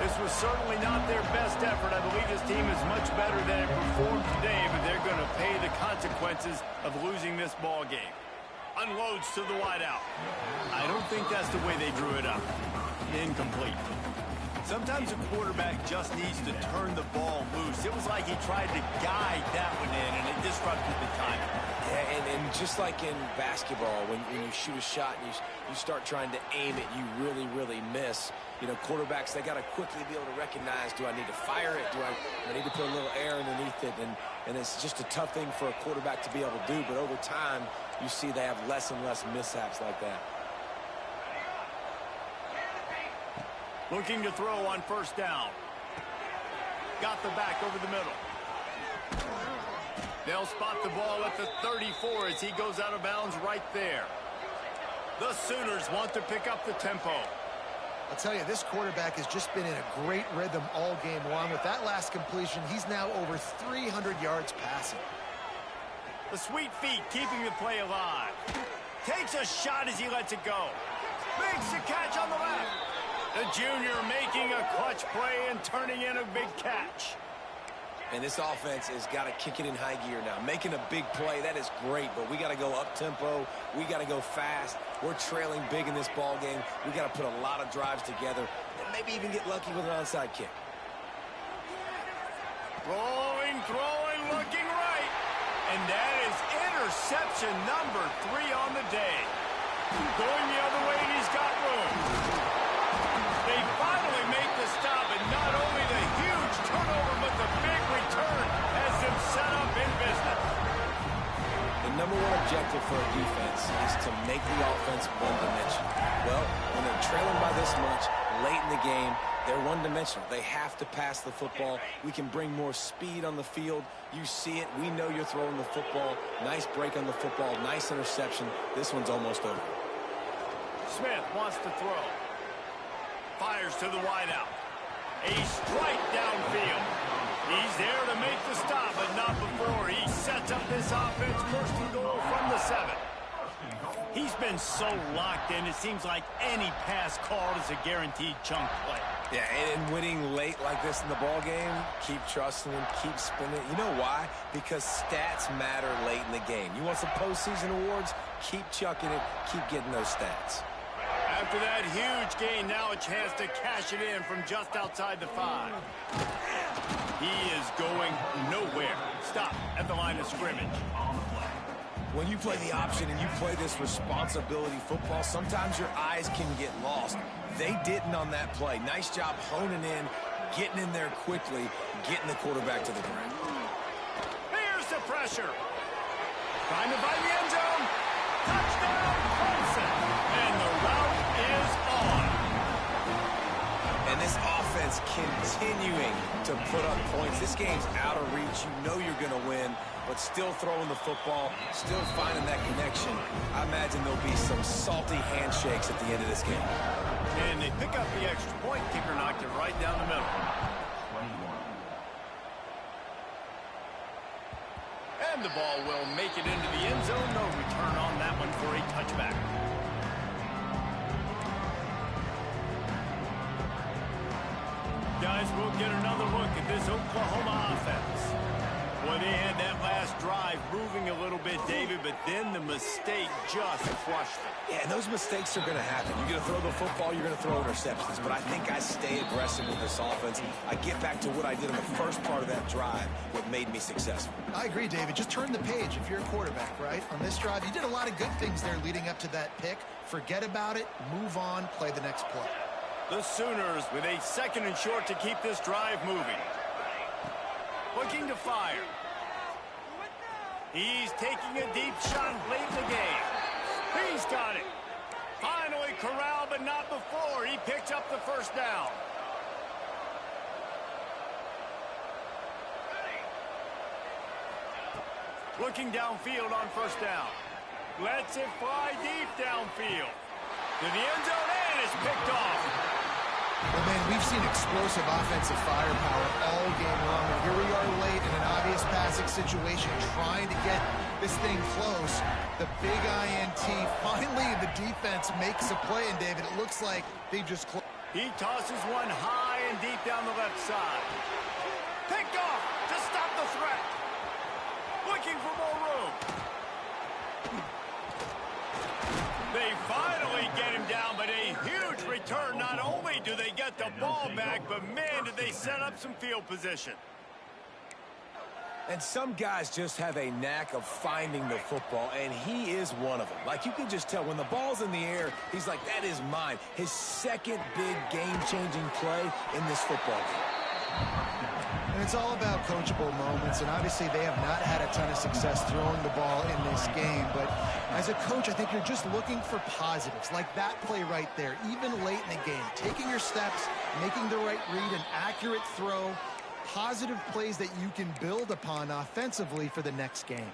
[SPEAKER 1] This was certainly not their best effort. I believe this team is much better than it performed today, but they're going to pay the consequences of losing this ball game. Unloads to the wideout. I don't think that's the way they drew it up. Incomplete. Sometimes a quarterback just needs to turn the ball loose. It was like he tried to guide that one in, and it disrupted the timing.
[SPEAKER 3] Yeah, and just like in basketball, when you shoot a shot and you start trying to aim it, you really miss. You know, quarterbacks, they got to quickly be able to recognize, do I need to fire it? Do I need to put a little air underneath it? And it's just a tough thing for a quarterback to be able to do, but over time, you see they have less and less mishaps like that.
[SPEAKER 1] Looking to throw on 1st down. Got the back over the middle. They'll spot the ball at the 34 as he goes out of bounds right there. The Sooners want to pick up the tempo.
[SPEAKER 2] I'll tell you, this quarterback has just been in a great rhythm all game long. With that last completion, he's now over 300 yards passing.
[SPEAKER 1] The sweet feet keeping the play alive. Takes a shot as he lets it go. Makes the catch on the left. The junior making a clutch play and turning in a big catch.
[SPEAKER 3] And this offense has got to kick it in high gear now. Making a big play, that is great, but we got to go up-tempo. We got to go fast. We're trailing big in this ball game. We got to put a lot of drives together and maybe even get lucky with an onside kick.
[SPEAKER 1] Rolling, throwing, looking right. And that is interception number 3 on the day. Going the other way, and he's got room. They finally make the stop, and not only the huge turnover, but the big return has them set up in business.
[SPEAKER 3] The number 1 objective for a defense is to make the offense one-dimensional. Well, when they're trailing by this much late in the game, they're one-dimensional. They have to pass the football. We can bring more speed on the field. You see it. We know you're throwing the football. Nice break on the football. Nice interception. This one's almost over.
[SPEAKER 1] Smith wants to throw. Fires to the wideout. A strike downfield. He's there to make the stop, but not before he sets up this offense. 1st and goal from the 7. He's been so locked in, it seems like any pass called is a guaranteed chunk play.
[SPEAKER 3] Yeah, and winning late like this in the ball game, keep trusting him, keep spinning. You know why? Because stats matter late in the game. You want some postseason awards? Keep chucking it, keep getting those stats.
[SPEAKER 1] After that huge gain, now a chance to cash it in from just outside the 5. He is going nowhere. Stop at the line of scrimmage.
[SPEAKER 3] When you play the option and you play this responsibility football, sometimes your eyes can get lost. They didn't on that play. Nice job honing in, getting in there quickly, getting the quarterback to the ground.
[SPEAKER 1] Here's the pressure. Trying to find the end zone. Touchdown, Clemson. And the route is on.
[SPEAKER 3] And this offense defense continuing to put up points. This game's out of reach. You know you're going to win, but still throwing the football, still finding that connection. I imagine there'll be some salty handshakes at the end of this game.
[SPEAKER 1] And they pick up the extra point. Kicker knocked it right down the middle.
[SPEAKER 6] 21.
[SPEAKER 1] And the ball will make it into the end zone. No return on that one for a touchback. Guys, we'll get another look at this Oklahoma offense. Boy, they had that last drive moving a little bit, David, but then the mistake just crushed them.
[SPEAKER 3] Yeah, and those mistakes are going to happen. You're going to throw the football, you're going to throw interceptions. But I think I stay aggressive with this offense. I get back to what I did in the first part of that drive, what made me successful.
[SPEAKER 2] I agree, David. Just turn the page if you're a quarterback, right? On this drive, you did a lot of good things there leading up to that pick. Forget about it, move on, play the next play.
[SPEAKER 1] The Sooners with a 2nd and short to keep this drive moving. Looking to fire. He's taking a deep shot late in the game. He's got it. Finally corralled, but not before. He picks up the first down. Looking downfield on first down. Lets it fly deep downfield. To the end zone, and it's picked off.
[SPEAKER 2] Well, man, we've seen explosive offensive firepower all game long, and here we are late in an obvious passing situation trying to get this thing close. The big INT, finally the defense makes a play, and David, it looks like they just closed.
[SPEAKER 1] He tosses one high and deep down the left side. Picked off to stop the threat. Looking for more room. They finally get him down, but a huge return. Not only do they get the ball back, but man, did they set up some field position.
[SPEAKER 3] And some guys just have a knack of finding the football, and he is one of them. Like, you can just tell when the ball's in the air, he's like, that is mine. His second big game-changing play in this football game.
[SPEAKER 2] And it's all about coachable moments, and obviously they have not had a ton of success throwing the ball in this game. But as a coach, I think you're just looking for positives, like that play right there, even late in the game. Taking your steps, making the right read, an accurate throw, positive plays that you can build upon offensively for the next game.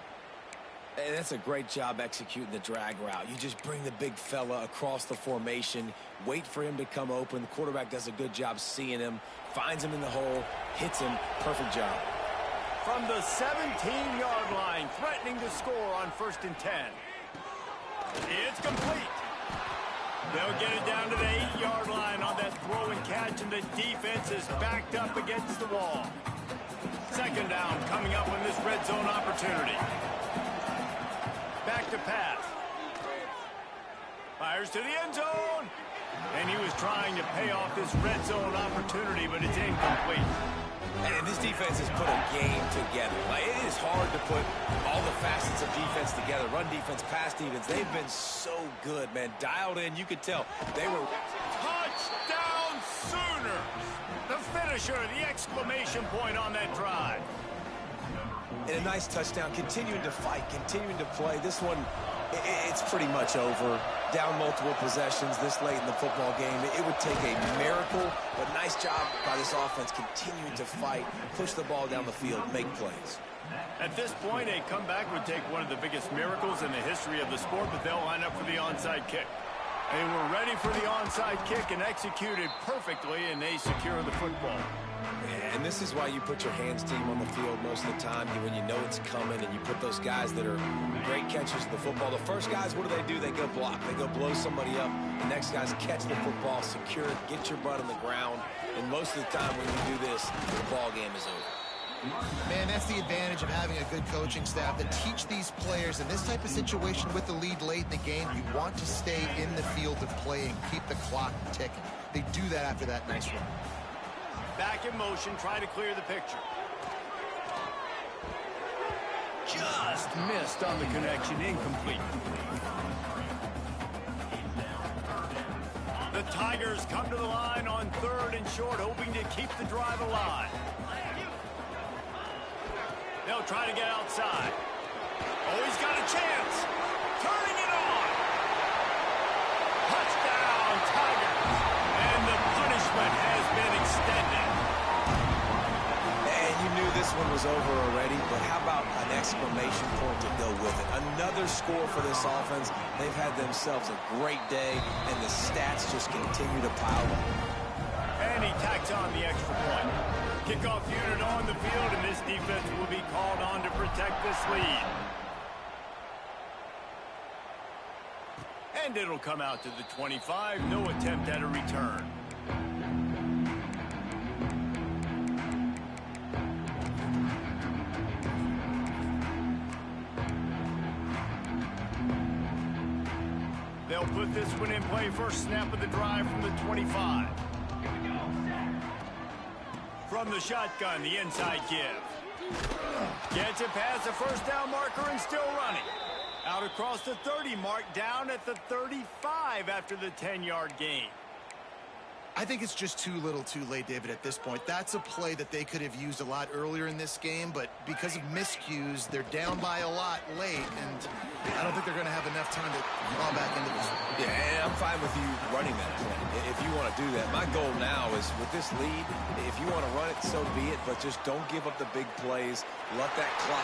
[SPEAKER 3] And that's a great job executing the drag route. You just bring the big fella across the formation, wait for him to come open. The quarterback does a good job seeing him, finds him in the hole, hits him. Perfect job.
[SPEAKER 1] From the 17-yard line, threatening to score on 1st and 10. It's complete. They'll get it down to the 8-yard line on that throw and catch, and the defense is backed up against the wall. 2nd down coming up on this red zone opportunity. Back to pass. Fires to the end zone. And he was trying to pay off this red zone opportunity, but it's incomplete.
[SPEAKER 3] And this defense has put a game together. Like, it is hard to put all the facets of defense together. Run defense, pass defense. They've been so good, man. Dialed in, you could tell. They were...
[SPEAKER 1] Touchdown Sooners! The finisher, the exclamation point on that drive.
[SPEAKER 3] And a nice touchdown, continuing to fight, continuing to play. This one, it's pretty much over. Down multiple possessions this late in the football game. It would take a miracle, but nice job by this offense continuing to fight, push the ball down the field, make plays.
[SPEAKER 1] At this point, a comeback would take one of the biggest miracles in the history of the sport, but they'll line up for the onside kick. They were ready for the onside kick and executed perfectly, and they secure the football.
[SPEAKER 3] And this is why you put your hands team on the field most of the time when you know it's coming, and you put those guys that are great catchers of the football. The first guys, what do? They go block. They go blow somebody up. The next guys catch the football, secure it, get your butt on the ground. And most of the time when you do this, the ball game is over.
[SPEAKER 2] Man, that's the advantage of having a good coaching staff that teach these players in this type of situation with the lead late in the game. You want to stay in the field of play and keep the clock ticking. They do that after that nice run.
[SPEAKER 1] Back in motion, try to clear the picture. Just missed on the connection, incomplete. The Tigers come to the line on 3rd and short, hoping to keep the drive alive. They'll try to get outside. Oh, he's got a chance. Turning it on. Touchdown, Tigers. And the punishment has been extended.
[SPEAKER 3] one was over already, but how about an exclamation point to go with it? Another score for this offense. They've had themselves a great day, and the stats just continue to pile up.
[SPEAKER 1] And he tacks on the extra point. Kickoff unit on the field, and this defense will be called on to protect this lead. And it'll come out to the 25. No attempt at a return. They'll put this one in play. First snap of the drive from the 25. From the shotgun, the inside give. Gets it past the first down marker and still running. Out across the 30 mark, down at the 35 after the 10-yard gain.
[SPEAKER 2] I think it's just too little too late, David, at this point. That's a play that they could have used a lot earlier in this game, but because of miscues, they're down by a lot late, and I don't think they're going to have enough time to claw back into this one.
[SPEAKER 3] Yeah, and I'm fine with you running that play if you want to do that. My goal now is with this lead, if you want to run it, so be it, but just don't give up the big plays. Let that clock